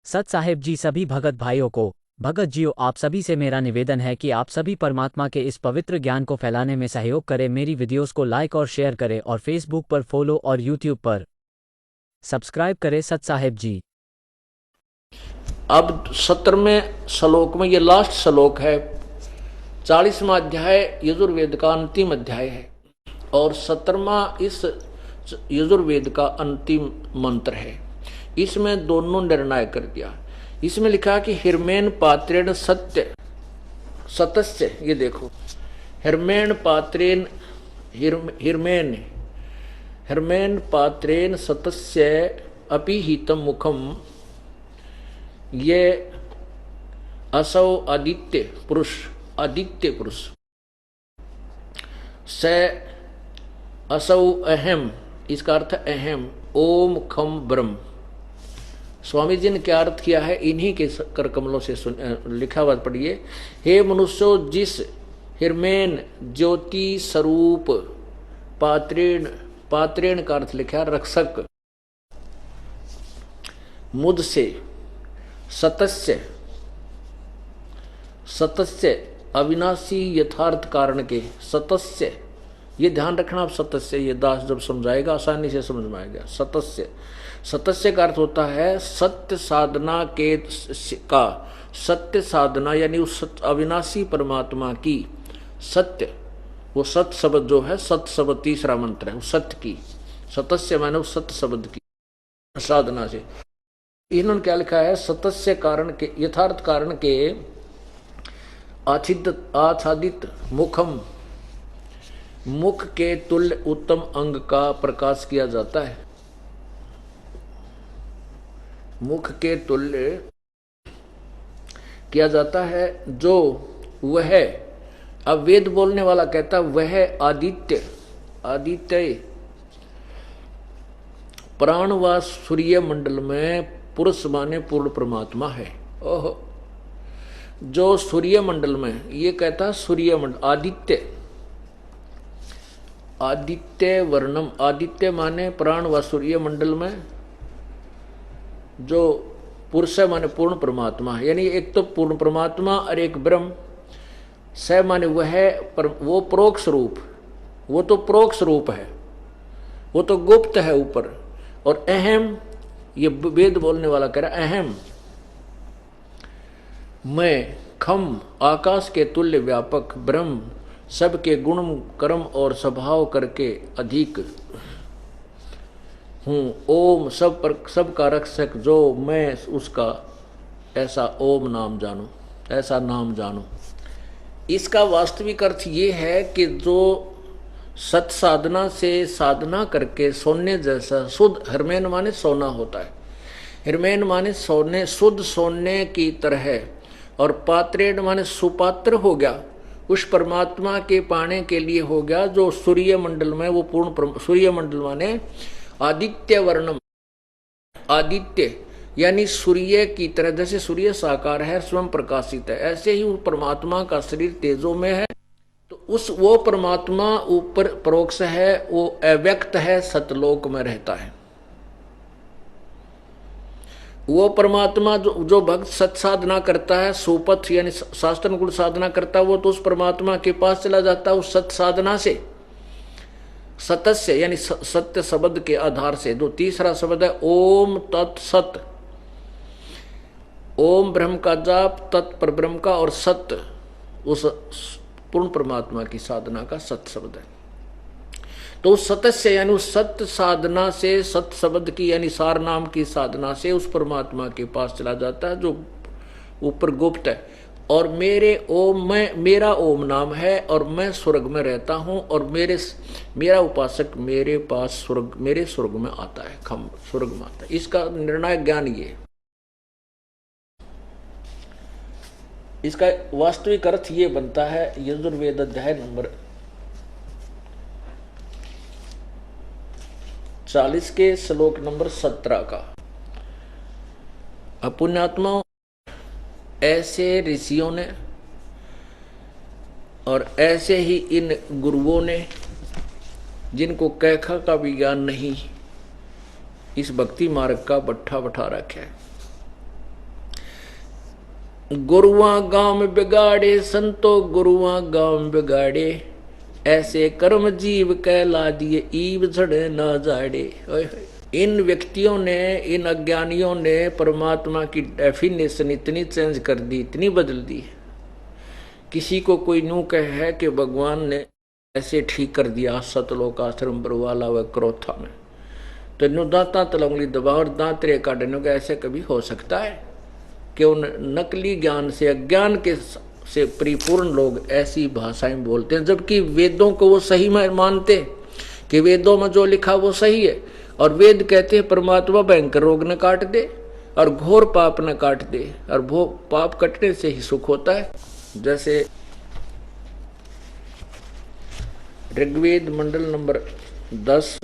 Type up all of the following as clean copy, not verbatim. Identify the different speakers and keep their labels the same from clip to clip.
Speaker 1: सत साहेब जी, सभी भगत भाइयों को, भगत जियो, आप सभी से मेरा निवेदन है कि आप सभी परमात्मा के इस पवित्र ज्ञान को फैलाने में सहयोग करें। मेरी वीडियोस को लाइक और शेयर करें और फेसबुक पर फॉलो और यूट्यूब पर सब्सक्राइब करें। सत साहेब जी।
Speaker 2: अब 17वें श्लोक में, ये लास्ट श्लोक है, 40वां अध्याय यजुर्वेद का अंतिम अध्याय है और 17वां इस यजुर्वेद का अंतिम मंत्र है। इसमें दोनों निर्णय कर दिया। इसमें लिखा कि हिरमेन पात्रेण सत्य सतस्य, ये देखो, हिरमेन पात्रेन हिरमेन हिरमेन पात्रेन सतस्य अपिहितम मुखम, ये असौ आदित्य पुरुष स असौ अहम, इसका अर्थ अहम, ओम खम ब्रह्म। स्वामी जी ने क्या अर्थ किया है, इन्हीं के कर कमलों से लिखा हुआ पढ़िए। हे मनुष्यो, जिस हिरमेन ज्योति स्वरूप पात्रेण, पात्रेण का अर्थ लिखा रक्षक, मुझसे सतस्य, सतस्य अविनाशी यथार्थ कारण के, सतस्य, ये ध्यान रखना आप, सतस्य, ये दास जब समझाएगा आसानी से समझ में आएगा। सतस्य, सतस्य का अर्थ होता है सत्य साधना के का, सत्य साधना यानी उस अविनाशी परमात्मा की सत्य, वो सत्य शब्द जो है, सत्य शब्द तीसरा मंत्र है, उस सत्य की, सतस्य माने उस सत्य शब्द की साधना से। इन्होंने क्या लिखा है, सतस्य कारण के, यथार्थ कारण के आच्छादित मुखम, मुख के तुल्य उत्तम अंग का प्रकाश किया जाता है। मुख के तुल्य किया जाता है जो वह, अब वेद बोलने वाला कहता वह आदित्य, आदित्य प्राणवास सूर्य मंडल में पुरुष माने पूर्ण परमात्मा है। ओहो, जो सूर्य मंडल में, ये कहता सूर्य मंडल, आदित्य, आदित्य वर्णम, आदित्य माने प्राण व सूर्य मंडल में जो पुरुष है माने पूर्ण परमात्मा, यानी एक तो पूर्ण परमात्मा और एक ब्रह्म। स माने वह, वो प्रोक्ष रूप, वो तो प्रोक्ष रूप है, वो तो गुप्त है ऊपर। और अहम, ये वेद बोलने वाला कह रहा अहम, मैं खम, आकाश के तुल्य व्यापक ब्रह्म, सबके गुण कर्म और स्वभाव करके अधिक हूँ। ओम, सब पर सब का रक्षक जो मैं उसका, ऐसा ओम नाम जानू, ऐसा नाम जानू। इसका वास्तविक अर्थ ये है कि जो सत साधना से साधना करके सोने जैसा शुद्ध, हिरमेन माने सोना होता है, हिरमेन माने सोने, शुद्ध सोने की तरह, और पात्रेण माने सुपात्र हो गया, उस परमात्मा के पाने के लिए हो गया जो सूर्य मंडल में, वो पूर्ण सूर्य मंडल माने आदित्य वर्णम, आदित्य यानी सूर्य की तरह, जैसे सूर्य साकार है, स्वयं प्रकाशित है, ऐसे ही वो परमात्मा का शरीर तेजो में है। तो उस वो परमात्मा ऊपर परोक्ष है, वो अव्यक्त है, सतलोक में रहता है। वो परमात्मा जो भक्त सत साधना करता है, सुपथ यानी शास्त्र गुण साधना करता है, वो तो उस परमात्मा के पास चला जाता है उस सत साधना से। सतस्य यानी सत्य शब्द के आधार से, जो तीसरा शब्द है ओम तत्सत, ओम ब्रह्म का जाप, तत् पर ब्रह्म का, और सत्य उस पूर्ण परमात्मा की साधना का सत शब्द है। तो उस सतस्य यानी उस सत्य साधना से, सत्य शब्द की यानी सार नाम की साधना से उस परमात्मा के पास चला जाता है जो ऊपर गुप्त है। और मेरे ओम में, मेरा ओम नाम है, और मैं स्वर्ग में रहता हूं, और मेरा उपासक मेरे पास स्वर्ग, मेरे स्वर्ग में आता है, खम स्वर्ग में आता है। इसका निर्णायक ज्ञान ये, इसका वास्तविक अर्थ ये बनता है यजुर्वेद अध्याय नंबर 40 के श्लोक नंबर 17 का। पुण्यात्मा, ऐसे ऋषियों ने और ऐसे ही इन गुरुओं ने, जिनको कैखा का भी ज्ञान नहीं, इस भक्ति मार्ग का बट्ठा बैठा रखा है। गुरुआ गांव में बिगाड़े संतो, गुरुआ गांव में बिगाड़े, ऐसे कर्म जीव कहला दिए, ईव झड़े न जाड़े। इन व्यक्तियों ने, इन अज्ञानियों ने परमात्मा की डेफिनेशन इतनी चेंज कर दी, इतनी बदल दी। किसी को कोई यूं कहे है कि भगवान ने ऐसे ठीक कर दिया सतलोक आश्रम बरवाला व क्रोथा में, तो नु दांता तलंगली दबा और दांत रे काटने का, ऐसे कभी हो सकता है कि उन नकली ज्ञान से, अज्ञान के से परिपूर्ण लोग ऐसी भाषाएं बोलते हैं, जबकि वेदों को वो सही मानते कि वेदों में जो लिखा वो सही है। और वेद कहते हैं परमात्मा भयंकर रोग न काट दे और घोर पाप न काट दे, और वो पाप कटने से ही सुख होता है। जैसे ऋग्वेद मंडल नंबर 10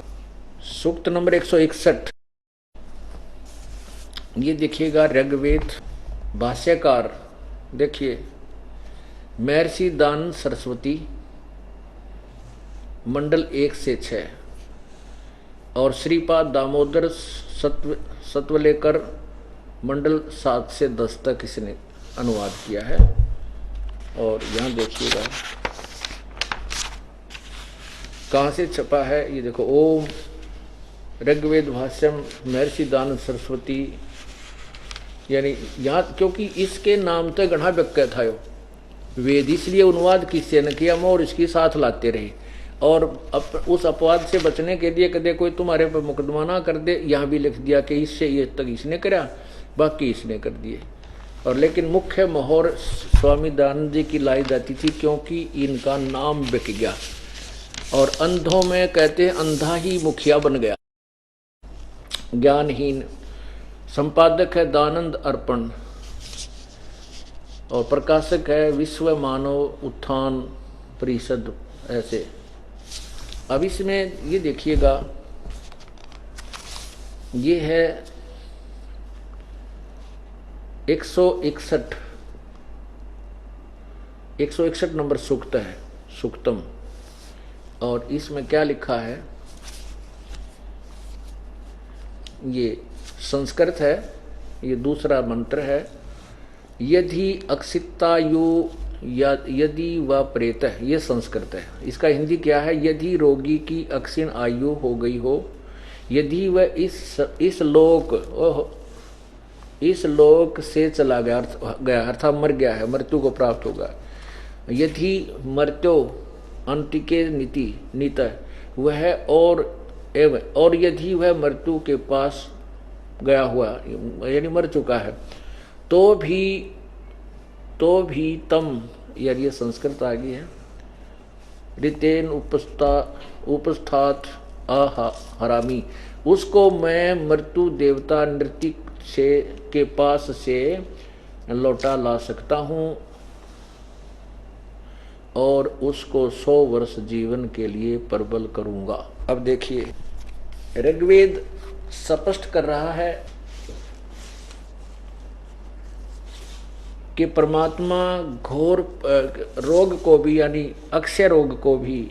Speaker 2: सूक्त नंबर 161, ये देखिएगा ऋग्वेद भाष्यकार, देखिए महर्षि दानंद सरस्वती मंडल 1 से 6 और श्रीपाद दामोदर सतवलेकर मंडल 7 से 10 तक इसने अनुवाद किया है। और यहाँ देखिएगा कहाँ से छपा है, ये देखो, ओम ऋग्वेद भाष्यम महर्षि दानंद सरस्वती, यानी यहाँ, क्योंकि इसके नाम तो गढ़ा व्यक्य था यो वेद, इसलिए अनुवाद किससे न किया, और इसकी साथ लाते रहे। और उस अपवाद से बचने के लिए कदे कोई तुम्हारे पर मुकदमा ना कर दे, यहाँ भी लिख दिया कि इससे ये तक इसने करा, बाकी इसने कर दिए। और लेकिन मुख्य मोहर स्वामी दयानंद जी की लाई जाती थी, क्योंकि इनका नाम बिक गया। और अंधों में कहते हैं अंधा ही मुखिया बन गया, ज्ञानहीन। संपादक है दानंद अर्पण और प्रकाशक है विश्व मानव उत्थान परिषद, ऐसे। अब इसमें ये देखिएगा, ये है 161 नंबर सूक्त है, सूक्तम। और इसमें क्या लिखा है, ये संस्कृत है, ये दूसरा मंत्र है। यदि अक्षितायु यदि व प्रेत, ये संस्कृत है। इसका हिंदी क्या है, यदि रोगी की अक्षीण आयु हो गई हो, यदि वह इस लोक से चला गया अर्थात मर गया है, मृत्यु को प्राप्त होगा। यदि मृत्यो अंतिके नीत वह और यदि वह मृत्यु के पास गया हुआ, यानी मर चुका है, तो भी तम, यार ये संस्कृत आ गई है, रितेन उपस्थात हरामी, उसको मैं मृत्यु देवता नृतिक के पास से लौटा ला सकता हूँ और उसको 100 वर्ष जीवन के लिए प्रबल करूँगा। अब देखिए ऋग्वेद स्पष्ट कर रहा है कि परमात्मा घोर रोग को भी, यानी अक्षय रोग को भी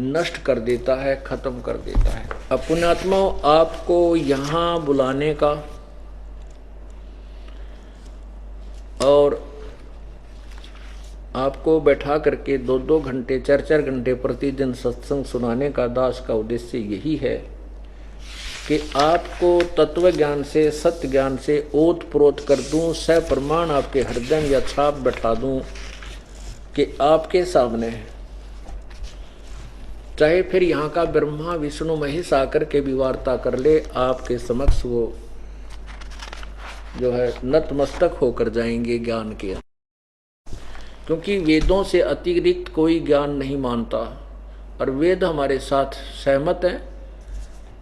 Speaker 2: नष्ट कर देता है, खत्म कर देता है। अब पुण्यात्माओं, आपको यहाँ बुलाने का और आपको बैठा करके 2-2 घंटे 4-4 घंटे प्रतिदिन सत्संग सुनाने का दास का उद्देश्य यही है कि आपको तत्व ज्ञान से, सत्य ज्ञान से ओत प्रोत कर दूं, सप्रमाण आपके हृदय या छाप बैठा दूं कि आपके सामने चाहे फिर यहाँ का ब्रह्मा विष्णु महेश आकर के भी वार्ता कर ले, आपके समक्ष वो जो है नतमस्तक होकर जाएंगे ज्ञान के। क्योंकि वेदों से अतिरिक्त कोई ज्ञान नहीं मानता और वेद हमारे साथ सहमत हैं।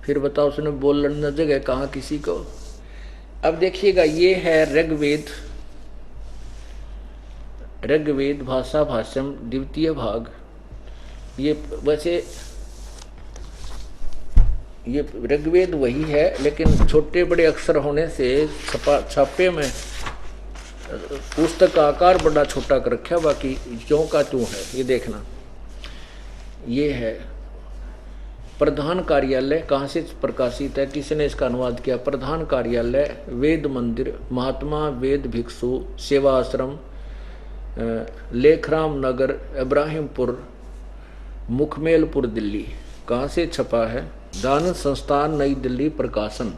Speaker 2: फिर बताओ उसने बोलने जगह कहाँ किसी को। अब देखिएगा, ये है ऋग्वेद भाषा भाष्यम द्वितीय भाग। ये वैसे ये ऋग्वेद वही है, लेकिन छोटे बड़े अक्षर होने से छापे में पुस्तक का आकार बड़ा छोटा कर रखा, बाकी ज्यों का त्यों है। ये देखना, ये है प्रधान कार्यालय कहाँ से प्रकाशित है, किसने इसका अनुवाद किया? प्रधान कार्यालय वेद मंदिर, महात्मा वेद भिक्षु सेवा आश्रम, लेखराम नगर, इब्राहिमपुर, मुखमेलपुर, दिल्ली। कहाँ से छपा है? दान संस्थान नई दिल्ली प्रकाशन।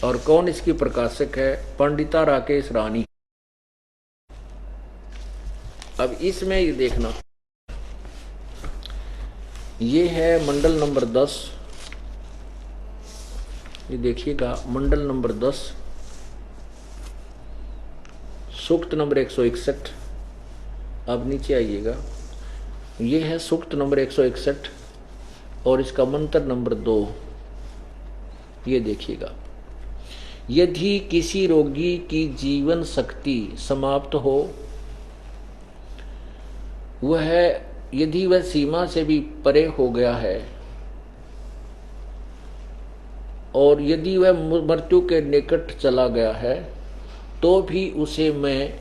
Speaker 2: और कौन इसकी प्रकाशक है? पंडिता राकेश रानी। अब इसमें ये देखना, ये है मंडल नंबर 10। ये देखिएगा मंडल नंबर 10, सूक्त नंबर 161। अब नीचे आइएगा, ये है सूक्त नंबर 161 और इसका मंत्र नंबर 2। ये देखिएगा, यदि किसी रोगी की जीवन शक्ति समाप्त हो, यदि वह सीमा से भी परे हो गया है और यदि वह मृत्यु के निकट चला गया है, तो भी उसे मैं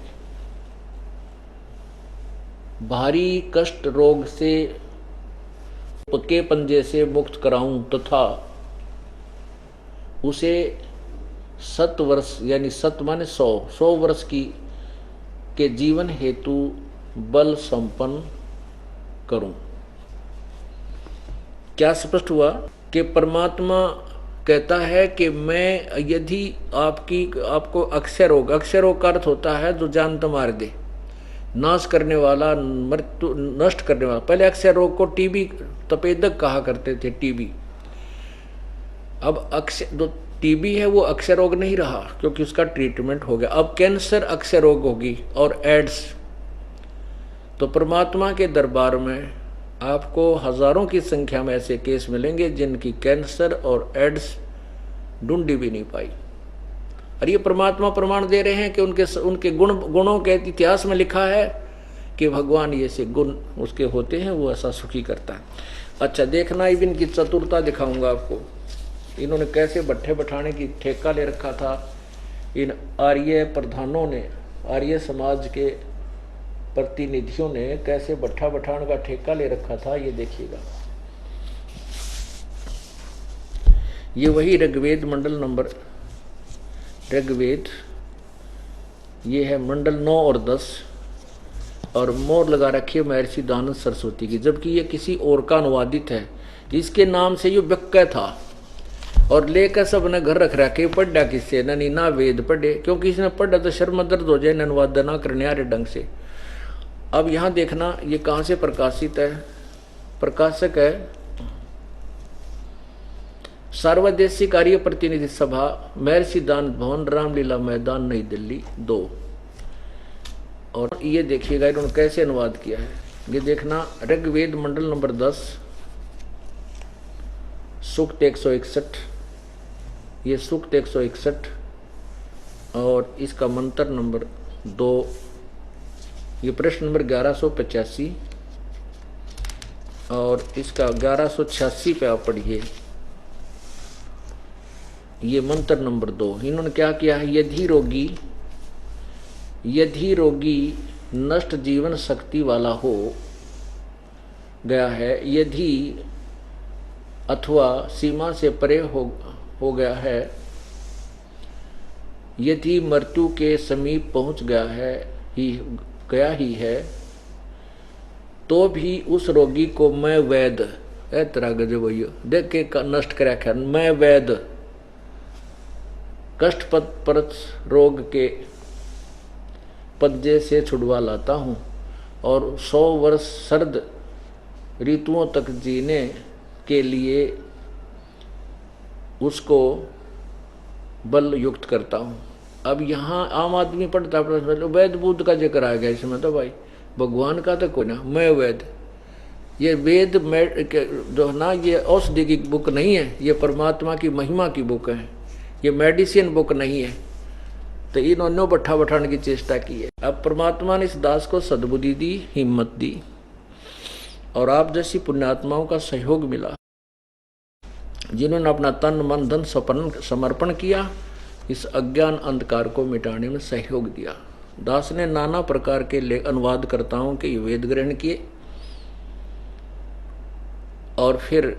Speaker 2: भारी कष्ट रोग से के पंजे से मुक्त कराऊं तथा उसे 7 वर्ष यानी 7 माने 100 वर्ष के जीवन हेतु बल संपन्न करूं। क्या स्पष्ट हुआ कि परमात्मा कहता है कि मैं यदि आपको अक्षय रोग का अर्थ होता है जो जान तो मार दे, नाश करने वाला, मृत्यु नष्ट करने वाला। पहले अक्षय रोग को टीबी तपेदक कहा करते थे, टीबी। अब जो टीबी है वो अक्षय रोग नहीं रहा क्योंकि उसका ट्रीटमेंट हो गया। अब कैंसर अक्षय रोग होगी और एड्स। तो परमात्मा के दरबार में आपको हजारों की संख्या में ऐसे केस मिलेंगे जिनकी कैंसर और एड्स ढूंढी भी नहीं पाई। और ये परमात्मा प्रमाण दे रहे हैं कि उनके गुणों के इतिहास में लिखा है कि भगवान ये से गुण उसके होते हैं, वो ऐसा सुखी करता है। अच्छा देखना, अब इनकी चतुरता दिखाऊंगा आपको। इन्होंने कैसे भट्ठे बैठाने की ठेका ले रखा था। इन आर्य प्रधानों ने, आर्य समाज के प्रतिनिधियों ने कैसे भट्ठा बैठाने का ठेका ले रखा था, ये देखिएगा। ये वही ऋग्वेद मंडल नंबर, ऋग्वेद ये है मंडल 9 और 10, और मोहर लगा रखी है महर्षि दयानंद सरस्वती की, जबकि ये किसी और का अनुवादित है। इसके नाम से ये व्यक्य था और लेकर सब ने घर रख रखे। पढ़ा किससे? ननी ना वेद पढ़े, क्योंकि इसने पढ़ा तो शर्म दर्द हो जाए, अनुवाद ना करने आ रहे ढंग से। अब यहां देखना ये कहां से प्रकाशित है। प्रकाशक है सार्वदेशिक आर्य प्रतिनिधि सभा, महर्षि दयानंद भवन, रामलीला मैदान, नई दिल्ली 2। और ये देखिएगा इन्होंने कैसे अनुवाद किया है। ये देखना, ऋग्वेद मंडल नंबर 10, सूक्त 161। ये सूक्त 161 और इसका मंत्र नंबर 2। ये प्रश्न नंबर 1185 और इसका 1186 पे आप पढ़िए। ये मंत्र नंबर 2। इन्होंने क्या किया है? यदि रोगी नष्ट जीवन शक्ति वाला हो गया है, यदि अथवा सीमा से परे हो गया है, यदि मृत्यु के समीप पहुंच गया ही है, तो भी उस रोगी को मैं वैद, तरह गजब भैया देख के नष्ट करा ख्याल, मैं वैद कष्ट परत रोग के पंजे से छुड़वा लाता हूँ और 100 वर्ष सर्द ऋतुओं तक जीने के लिए उसको बल युक्त करता हूँ। अब यहाँ आम आदमी पढ़ता वैद बुद्ध का जिक्र आ गया इसमें, तो भाई भगवान का तो कोई ना, मैं वैद। ये वेद जो ना, ये औषधि की बुक नहीं है, ये परमात्मा की महिमा की बुक है, ये मेडिसिन बुक नहीं है। तो इन्होंने भट्ठा बैठाने की चेष्टा की है। अब परमात्मा ने इस दास को सद्बुद्धि दी, हिम्मत दी और आप जैसी पुण्यात्माओं का सहयोग मिला, जिन्होंने अपना तन मन धन समर्पण किया, इस अज्ञान अंधकार को मिटाने में सहयोग दिया। दास ने नाना प्रकार के अनुवादकर्ताओं के वेद ग्रहण किए और फिर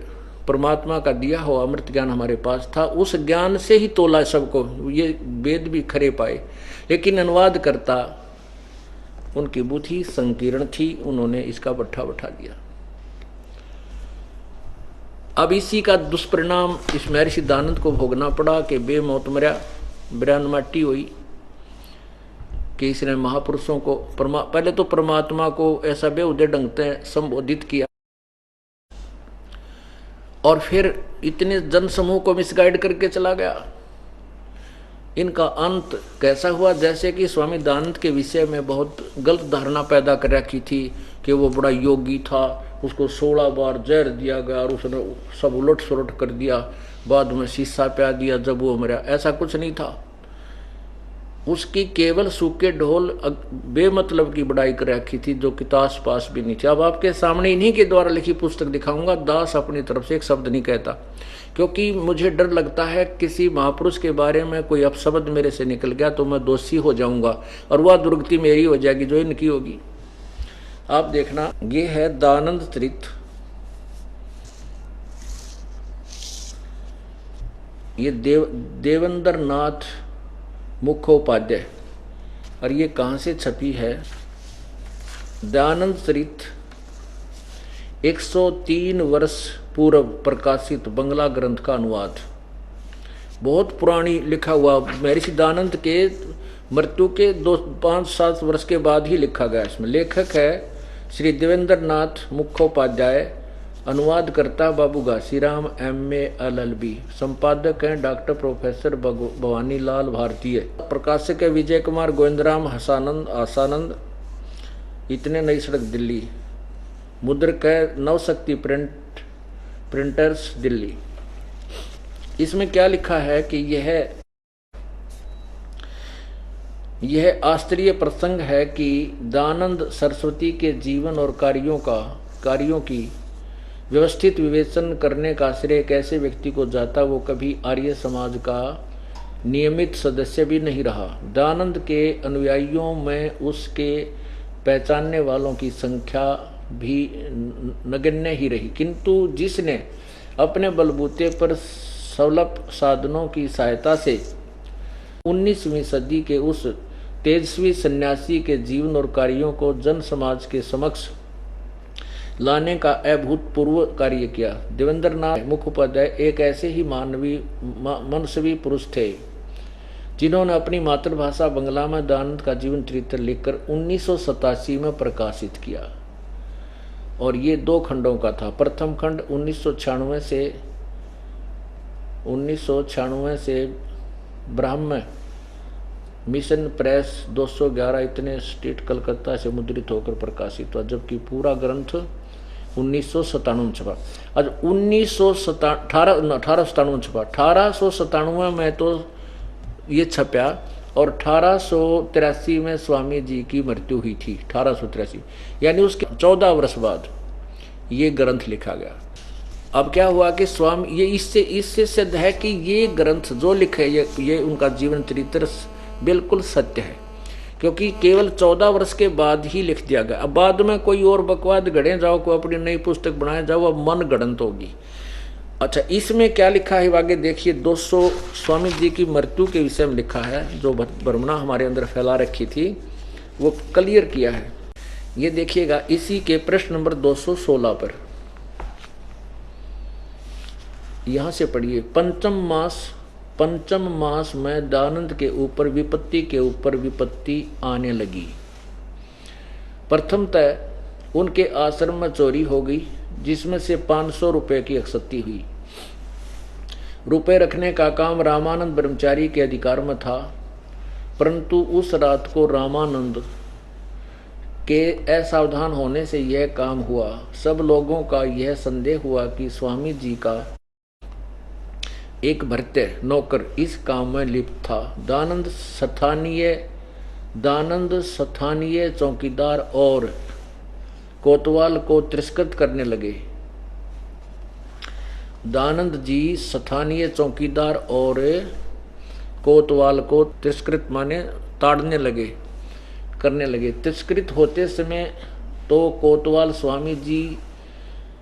Speaker 2: परमात्मा का दिया हुआ अमृत ज्ञान हमारे पास था, उस ज्ञान से ही तोला सबको। ये वेद भी खरे पाए, लेकिन अनुवाद करता उनकी बुद्धि संकीर्ण थी, उन्होंने इसका बट्ठा बैठा दिया। अब इसी का दुष्परिणाम इस महर्षि दानंद को भोगना पड़ा कि बेमौत मरा, बिरान माटी हुई कि इसने महापुरुषों को पहले तो परमात्मा को ऐसा बेहुदे ढंग से संबोधित किया, और फिर इतने जनसमूह को मिसगाइड करके चला गया। इनका अंत कैसा हुआ, जैसे कि स्वामी दानंद के विषय में बहुत गलत धारणा पैदा कर रखी थी कि वो बड़ा योगी था, उसको 16 बार जहर दिया गया और उसने सब उलट सुलट कर दिया, बाद में शीशा प्या दिया जब वो मरा। ऐसा कुछ नहीं था। उसकी केवल सूखे ढोल बेमतलब की बड़ाई कर रखी थी, जो कि तास पास भी नहीं थी। अब आपके सामने इन्हीं के द्वारा लिखी पुस्तक दिखाऊंगा। दास अपनी तरफ से एक शब्द नहीं कहता, क्योंकि मुझे डर लगता है किसी महापुरुष के बारे में कोई अपशब्द मेरे से निकल गया तो मैं दोषी हो जाऊंगा और वह दुर्गति मेरी हो जाएगी जो इनकी होगी। आप देखना, ये है दानंद चरित, ये देवेंद्र नाथ मुखोपाध्याय, और ये कहाँ से छपी है? दयानंद चरित 103 वर्ष पूर्व प्रकाशित बंगला ग्रंथ का अनुवाद, बहुत पुरानी लिखा हुआ। महर्षि दयानंद के मृत्यु के 5-7 वर्ष के बाद ही लिखा गया। इसमें लेखक है श्री देवेंद्र नाथ मुखोपाध्याय, अनुवाद करता बाबू घासीराम MA LLB, संपादक हैं डॉक्टर प्रोफेसर भवानी लाल भारतीय, प्रकाशक है विजय कुमार गोविंदराम आसानंद, इतने नई सड़क दिल्ली, मुद्रक है नवशक्ति प्रिंटर्स दिल्ली। इसमें क्या लिखा है कि यह आश्चर्य प्रसंग है कि दयानंद सरस्वती के जीवन और कार्यों की व्यवस्थित विवेचन करने का श्रेय कैसे व्यक्ति को जाता, वो कभी आर्य समाज का नियमित सदस्य भी नहीं रहा। दयानंद के अनुयायियों में उसके पहचानने वालों की संख्या भी नगण्य ही रही, किंतु जिसने अपने बलबूते पर सुलभ साधनों की सहायता से 19वीं सदी के उस तेजस्वी सन्यासी के जीवन और कार्यों को जन समाज के समक्ष लाने का अभूतपूर्व कार्य किया। देवेंद्र नाथ मुखोपाध्याय एक ऐसे ही मनस्वी पुरुष थे जिन्होंने अपनी मातृभाषा बंगला में दयानंद का जीवन चरित्र लिखकर 1987 में प्रकाशित किया, और ये 2 खंडों का था। प्रथम खंड 1996 से ब्राह्म मिशन प्रेस 211 इतने स्टेट कलकत्ता से मुद्रित होकर प्रकाशित हुआ, जबकि पूरा ग्रंथ 1997 छपा। आज 1897 छपा, 1897 में तो ये छपा, और 1883 में स्वामी जी की मृत्यु हुई थी। 1883 यानी उसके 14 वर्ष बाद ये ग्रंथ लिखा गया। अब क्या हुआ कि स्वामी ये इससे सिद्ध है कि ये ग्रंथ जो लिखे ये उनका जीवन चरित्र बिल्कुल सत्य है, क्योंकि केवल 14 वर्ष के बाद ही लिख दिया गया। अब बाद में कोई और बकवाद गढ़े जाओ, कोई अपनी नई पुस्तक बनाए जाओ, अब मन गढ़ंत होगी। अच्छा, इसमें क्या लिखा है आगे देखिए। 200 स्वामी जी की मृत्यु के विषय में लिखा है, जो भ्रमणा हमारे अंदर फैला रखी थी वो क्लियर किया है। ये देखिएगा इसी के प्रश्न नंबर 216 पर, यहां से पढ़िए। पंचम मास में दयानंद के ऊपर विपत्ति के ऊपर विपत्ति आने लगी। प्रथमतः उनके आश्रम में चोरी हो गई, जिसमें से 500 रुपए की क्षति हुई। रुपए रखने का काम रामानंद ब्रह्मचारी के अधिकार में था, परंतु उस रात को रामानंद के असावधान होने से यह काम हुआ। सब लोगों का यह संदेह हुआ कि स्वामी जी का एक भृत्य नौकर इस काम में लिप्त था। दयानंद स्थानीय चौकीदार और कोतवाल को तिरस्कृत करने लगे। दयानंद जी स्थानीय चौकीदार और कोतवाल को तिरस्कृत माने ताड़ने करने लगे। तिरस्कृत होते समय तो कोतवाल स्वामी जी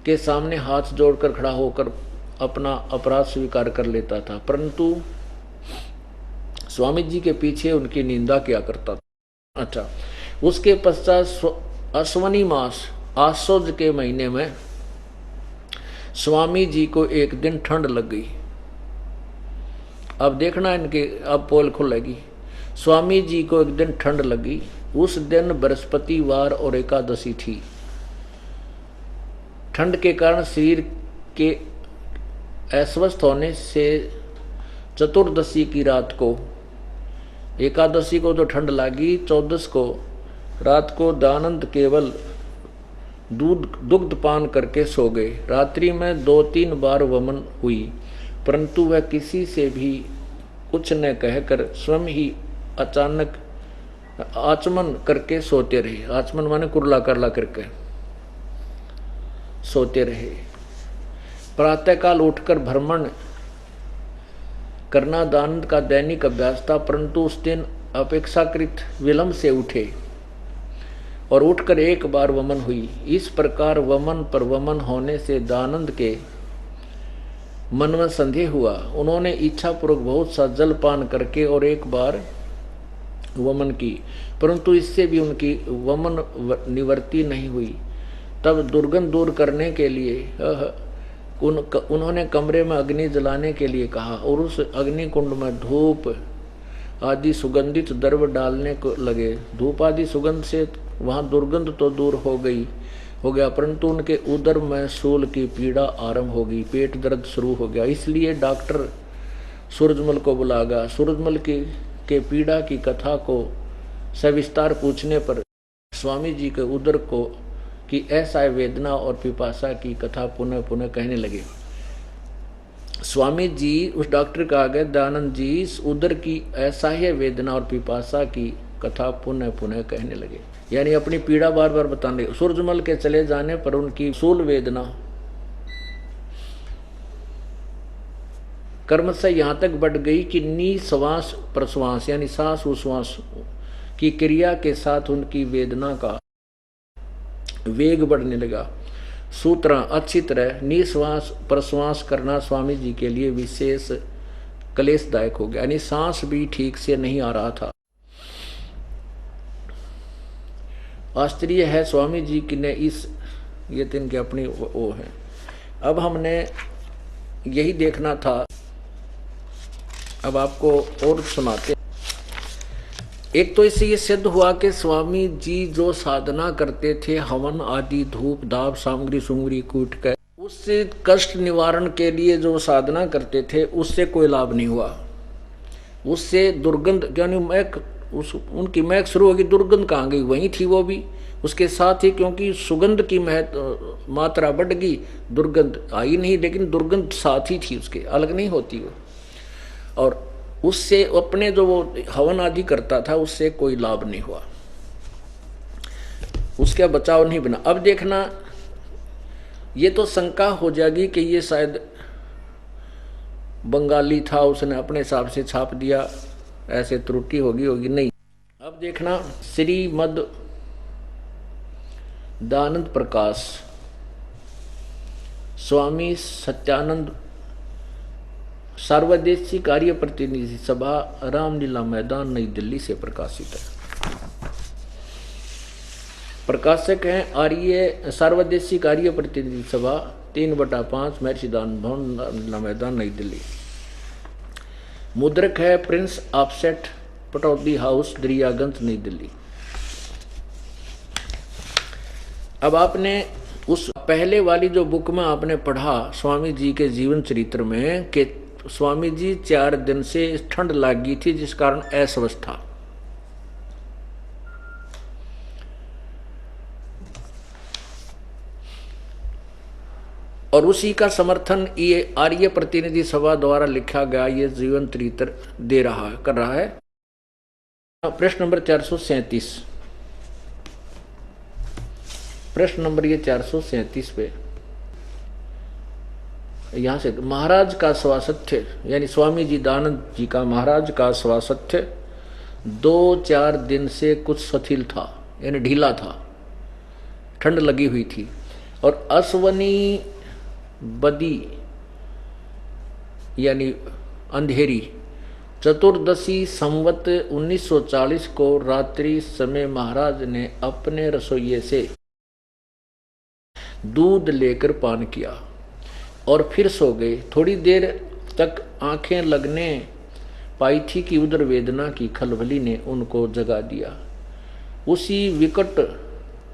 Speaker 2: के सामने हाथ जोड़कर खड़ा होकर अपना अपराध स्वीकार कर लेता था, परंतु स्वामी जी के पीछे उनकी निंदा किया करता था। अच्छा, उसके पश्चात अश्वनी मास आसोज के महीने में स्वामी जी को एक दिन ठंड लग गई। अब देखना इनके, अब पोल खुलेगी। स्वामी जी को एक दिन ठंड लगी। उस दिन बृहस्पतिवार और एकादशी थी। ठंड के कारण शरीर के अस्वस्थ होने से चतुर्दशी की रात को, एकादशी को तो ठंड लगी, 14 को रात को दयानंद केवल दुग्ध पान करके सो गए। रात्रि में 2-3 बार वमन हुई, परंतु वह किसी से भी कुछ न कहकर स्वयं ही अचानक आचमन करके सोते रहे। आचमन माने कुरला करला करके सोते रहे। प्रातःकाल उठकर भ्रमण करना दयानंद का दैनिक अभ्यास था, परंतु उस दिन अपेक्षाकृत विलंब से उठे और उठकर एक बार वमन हुई। इस प्रकार वमन पर वमन होने से दयानंद के मन में संदेह हुआ। उन्होंने इच्छापूर्वक बहुत सा जल पान करके और एक बार वमन की, परंतु इससे भी उनकी वमन निवृत्ति नहीं हुई। तब दुर्गंध दूर करने के लिए उन्होंने कमरे में अग्नि जलाने के लिए कहा और उस अग्नि कुंड में धूप आदि सुगंधित द्रव्य डालने को लगे। धूप आदि सुगंध से वहाँ दुर्गंध तो दूर हो गया, परंतु उनके उदर में शूल की पीड़ा आरंभ हो गई, पेट दर्द शुरू हो गया। इसलिए डॉक्टर सूरजमल को बुलाया। सूरजमल के पीड़ा की कथा को सविस्तार पूछने पर स्वामी जी के उदर को की ऐसा वेदना और पिपासा की कथा पुनः पुनः कहने लगे। स्वामी जी उस डॉक्टर का आगे, दयानंद जी इस उदर की असह्य वेदना और पिपासा की कथा पुनः पुनः कहने लगे, यानी अपनी पीड़ा बार बार बताने लगे। सूरजमल के चले जाने पर उनकी शूल वेदना कर्म से यहाँ तक बढ़ गई कि निश्वास प्रश्वास यानी सांस उश्वास की क्रिया के साथ उनकी वेदना का वेग बढ़ने लगा। सूत्र अच्छी तरह निश्वास प्रश्वास करना स्वामी जी के लिए विशेष क्लेशदायक हो गया, यानी सांस भी ठीक से नहीं आ रहा था। आश्चर्य है स्वामी जी की ने इस ये तो इनके अपनी वो है। अब हमने यही देखना था, अब आपको और सुनाते। एक तो इससे ये सिद्ध हुआ कि स्वामी जी जो साधना करते थे, हवन आदि धूप दाप सामग्री सुमग्री कूट कर उससे कष्ट निवारण के लिए जो साधना करते थे, उससे कोई लाभ नहीं हुआ। उससे दुर्गंध यानी महक उनकी महक शुरू होगी, दुर्गंध कहाँ गई, वहीं थी वो भी। उसके साथ ही क्योंकि सुगंध की मात्रा बढ़ गई, दुर्गंध आई नहीं, लेकिन दुर्गंध साथ ही थी, उसके अलग नहीं होती वो। और उससे अपने जो वो हवन आदि करता था, उससे कोई लाभ नहीं हुआ, उसका बचाव नहीं बना। अब देखना, ये तो शंका हो जाएगी कि ये शायद बंगाली था, उसने अपने हिसाब से छाप दिया, ऐसे त्रुटि होगी नहीं। अब देखना, श्रीमद दयानंद प्रकाश स्वामी सत्यानंद सर्वदेशी कार्य प्रतिनिधि सभा, रामलीला मैदान, नई दिल्ली से प्रकाशित है। प्रकाशक हैं आर्य सर्वदेशी कार्य प्रतिनिधि सभा, 3/5 महर्षि दयानंद भवन, रामलीला मैदान, नई दिल्ली। मुद्रक है Prince offset, Pataudi house, Daryaganj, नई दिल्ली। अब आपने उस पहले वाली जो बुक में आपने पढ़ा स्वामी जी के जीवन चरित्र में कि स्वामी जी 4 दिन से ठंड लग गई थी, जिस कारण अस्वस्थ था। और उसी का समर्थन ये आर्य प्रतिनिधि सभा द्वारा लिखा गया ये जीवन चरित्र कर रहा है। प्रश्न नंबर 437, प्रश्न नंबर ये 437 पे यहाँ से, महाराज का स्वास्थ्य यानी स्वामी जी दयानंद जी का महाराज का स्वास्थ्य 2-4 दिन से कुछ शिथिल था, यानी ढीला था, ठंड लगी हुई थी। और अश्वनी बदी यानी अंधेरी। चतुर्दशी संवत 1940 को रात्रि समय महाराज ने अपने रसोइये से दूध लेकर पान किया और फिर सो गए। थोड़ी देर तक आंखें लगने पाई थी कि उधर वेदना की खलबली ने उनको जगा दिया। उसी विकट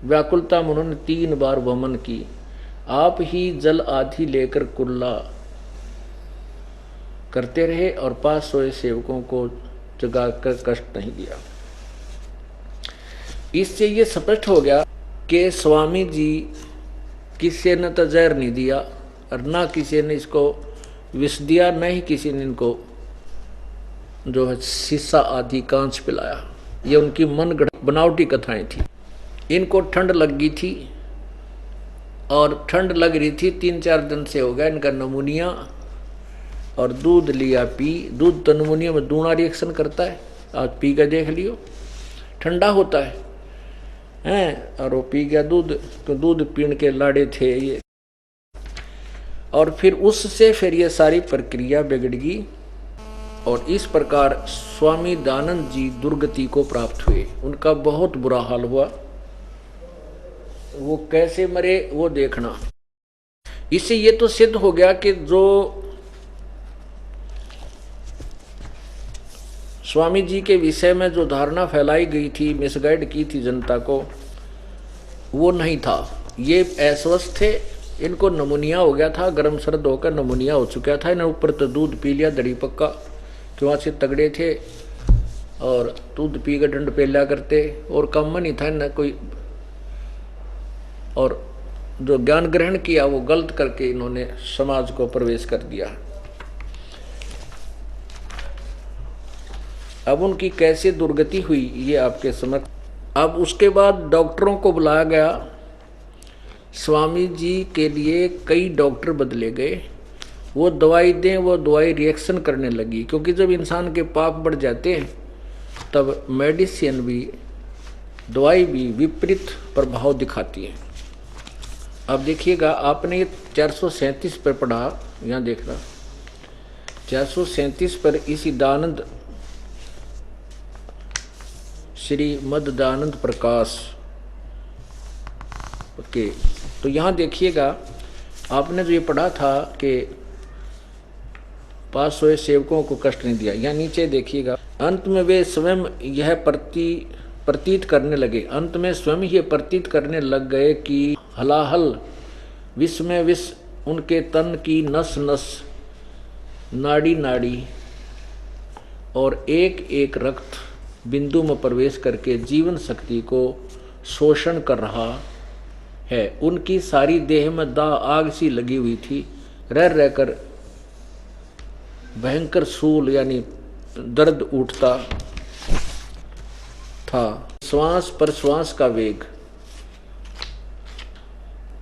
Speaker 2: व्याकुलता में उन्होंने 3 बार वमन की। आप ही जल आधी लेकर कुल्ला करते रहे और पास सोए सेवकों को जगाकर कष्ट नहीं दिया। इससे ये स्पष्ट हो गया कि स्वामी जी किसी ने तो जहर नहीं दिया और ना किसी ने इसको विष दिया, न ही किसी ने इनको जो है शीशा आदि कांच पिलाया। ये उनकी मन बनावटी कथाएं थी। इनको ठंड लग गई थी और ठंड लग रही थी, 3-4 दिन से हो गया इनका नमूनिया, और दूध लिया पी। दूध तो नमूनिया में दूना रिएक्शन करता है, आज पी के देख लियो, ठंडा होता है हैं। और वो पी गया दूध, तो दूध पीने के लाड़े थे ये। और फिर उससे फिर ये सारी प्रक्रिया बिगड़ गई और इस प्रकार स्वामी दयानंद जी दुर्गति को प्राप्त हुए। उनका बहुत बुरा हाल हुआ। वो कैसे मरे वो देखना। इससे ये तो सिद्ध हो गया कि जो स्वामी जी के विषय में जो धारणा फैलाई गई थी, मिसगाइड की थी जनता को, वो नहीं था। ये अस्वस्थ थे, इनको नमूनिया हो गया था, गर्म सर्द होकर नमूनिया हो चुका था। इन्हें ऊपर तो दूध पी लिया दड़ी पक्का, क्यों से तगड़े थे और दूध पी के डंड पे लिया करते और कम नहीं था न कोई। और जो ज्ञान ग्रहण किया वो गलत करके इन्होंने समाज को प्रवेश कर दिया। अब उनकी कैसे दुर्गति हुई ये आपके समक्ष। अब उसके बाद डॉक्टरों को बुलाया गया। स्वामी जी के लिए कई डॉक्टर बदले गए। वो दवाई दें, वो दवाई रिएक्शन करने लगी, क्योंकि जब इंसान के पाप बढ़ जाते हैं तब मेडिसिन भी, दवाई भी विपरीत प्रभाव दिखाती है। अब देखिएगा, आपने ये 437 पर पढ़ा, यहाँ देखना 437 पर इसी दयानंद श्री मद दयानंद प्रकाश ओके। तो यहाँ देखिएगा, आपने जो ये पढ़ा था कि पास सोए सेवकों को कष्ट नहीं दिया, यहाँ नीचे देखिएगा, अंत में वे स्वयं यह प्रतीत करने लगे, अंत में स्वयं ये प्रतीत करने लग गए कि हलाहल विष में विष उनके तन की नस नस, नाड़ी नाड़ी और एक एक रक्त बिंदु में प्रवेश करके जीवन शक्ति को शोषण कर रहा है। उनकी सारी देह में दाह आग सी लगी हुई थी। रह रहकर भयंकर सूल यानी दर्द उठता था। श्वास पर श्वास का वेग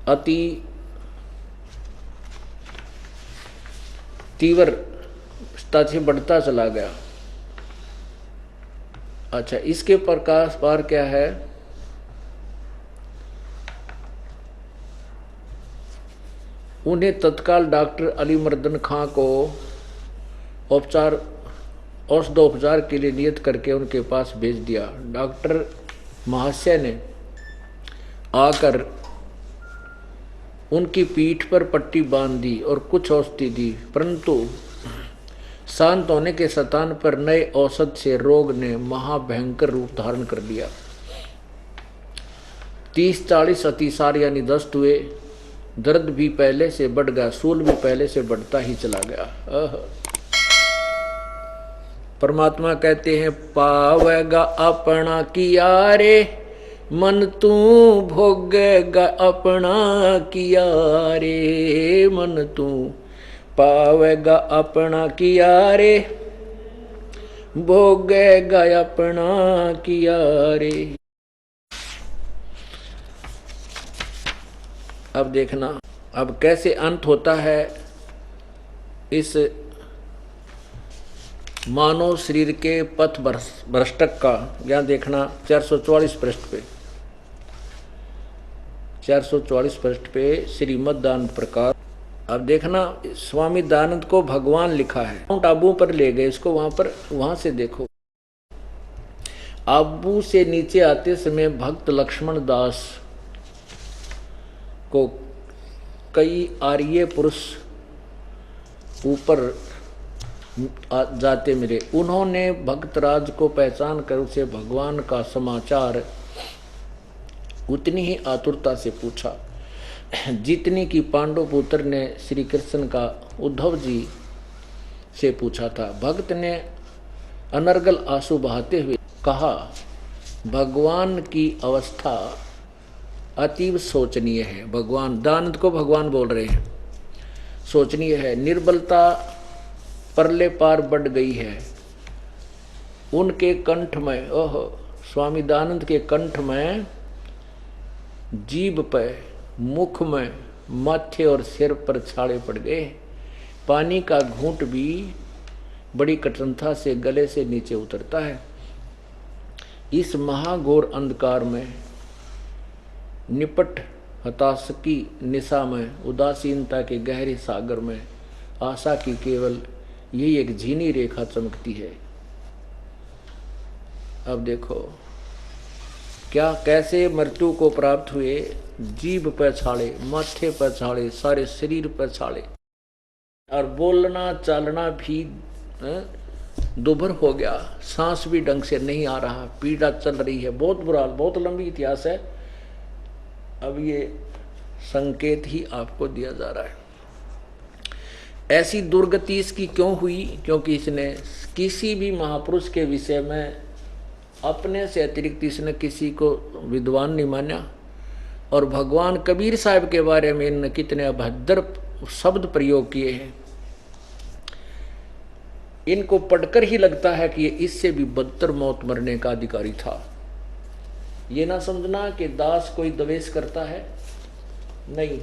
Speaker 2: अति तीव्रता से बढ़ता चला गया। अच्छा, इसके प्रकाश पार क्या है? उन्हें तत्काल डॉक्टर अली मर्दन खां को औषधोपचार के लिए नियत करके उनके पास भेज दिया। डॉक्टर महाशय ने आकर उनकी पीठ पर पट्टी बांध दी और कुछ औषधि दी, परंतु शांत होने के स्थान पर नए औषध से रोग ने महाभयंकर रूप धारण कर लिया। 30-40 अतिसार यानी दस्त हुए। दर्द भी पहले से बढ़ गया, सूल भी पहले से बढ़ता ही चला गया। परमात्मा कहते हैं, पावेगा अपना किया रे मन, तू भोगेगा अपना किया रे मन, तू पावेगा अपना किया रे भोगेगा अपना किया रे। अब देखना, अब कैसे अंत होता है इस मानव शरीर के पथ भ्रष्टक का। यहाँ देखना 444 पृष्ठ पे, 444 पृष्ठ पे श्रीमद दयानंद प्रकाश अब देखना, स्वामी दयानंद को भगवान लिखा है, माउंट आबू पर ले गए इसको, वहां से देखो। आबू से नीचे आते समय भक्त लक्ष्मण दास को कई आर्य पुरुष ऊपर जाते मिले। उन्होंने भक्तराज को पहचान कर उसे भगवान का समाचार उतनी ही आतुरता से पूछा जितनी कि पांडु पुत्र ने श्री कृष्ण का उद्धव जी से पूछा था। भक्त ने अनर्गल आंसू बहाते हुए कहा, भगवान की अवस्था अतीव शोचनीय है। भगवान, दयानंद को भगवान बोल रहे हैं, शोचनीय है। निर्बलता परले पार बढ़ गई है। उनके कंठ में, ओह, स्वामी दयानंद के कंठ में, जीभ पे, मुख में, माथे और सिर पर छाले पड़ गए। पानी का घूंट भी बड़ी कठिनता से गले से नीचे उतरता है। इस महाघोर अंधकार में, निपट हताशकी निशा में, उदासीनता के गहरे सागर में आशा की केवल यही एक झीनी रेखा चमकती है। अब देखो क्या, कैसे मृत्यु को प्राप्त हुए। जीभ पर छाले, माथे पर छाले, सारे शरीर पर छाले, और बोलना चालना भी दुभर हो गया। सांस भी ढंग से नहीं आ रहा, पीड़ा चल रही है। बहुत बुरा, बहुत लंबी इतिहास है। अब ये संकेत ही आपको दिया जा रहा है। ऐसी दुर्गति इसकी क्यों हुई? क्योंकि इसने किसी भी महापुरुष के विषय में अपने से अतिरिक्त इसने किसी को विद्वान नहीं माना। और भगवान कबीर साहब के बारे में इन्होंने कितने अभद्र शब्द प्रयोग किए हैं। इनको पढ़कर ही लगता है कि ये इससे भी बदतर मौत मरने का अधिकारी था। ये ना समझना कि दास कोई द्वेष करता है, नहीं।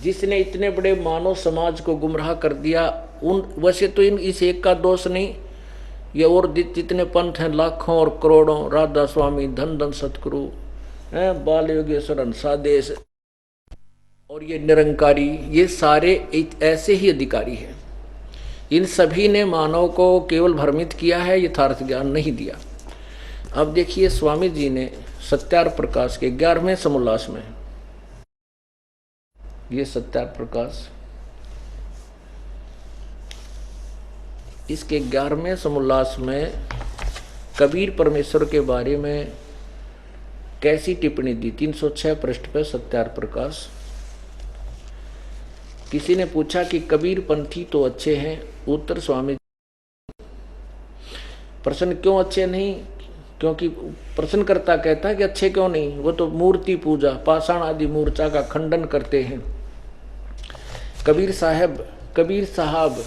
Speaker 2: जिसने इतने बड़े मानव समाज को गुमराह कर दिया, उन वैसे तो इस एक का दोष नहीं, ये और जितने पंथ हैं लाखों और करोड़ों, राधा स्वामी, धन धन सतगुरु, बाल योगेश्वर, हंसादेश और ये निरंकारी, ये सारे ऐसे ही अधिकारी हैं। इन सभी ने मानव को केवल भ्रमित किया है, यथार्थ ज्ञान नहीं दिया। अब देखिए स्वामी जी ने सत्यार प्रकाश के 11वें समोल्लास में, ये सत्यार प्रकाश, इसके 11वें समोल्लास में कबीर परमेश्वर के बारे में कैसी टिप्पणी दी। 306 पृष्ठ पर सत्यार प्रकाश। किसी ने पूछा कि कबीर पंथी तो अच्छे हैं। उत्तर स्वामी, प्रश्न क्यों अच्छे नहीं? क्योंकि प्रश्नकर्ता कहता है कि अच्छे क्यों नहीं, वो तो मूर्ति पूजा, पाषाण आदि मूर्छा का खंडन करते हैं। कबीर साहब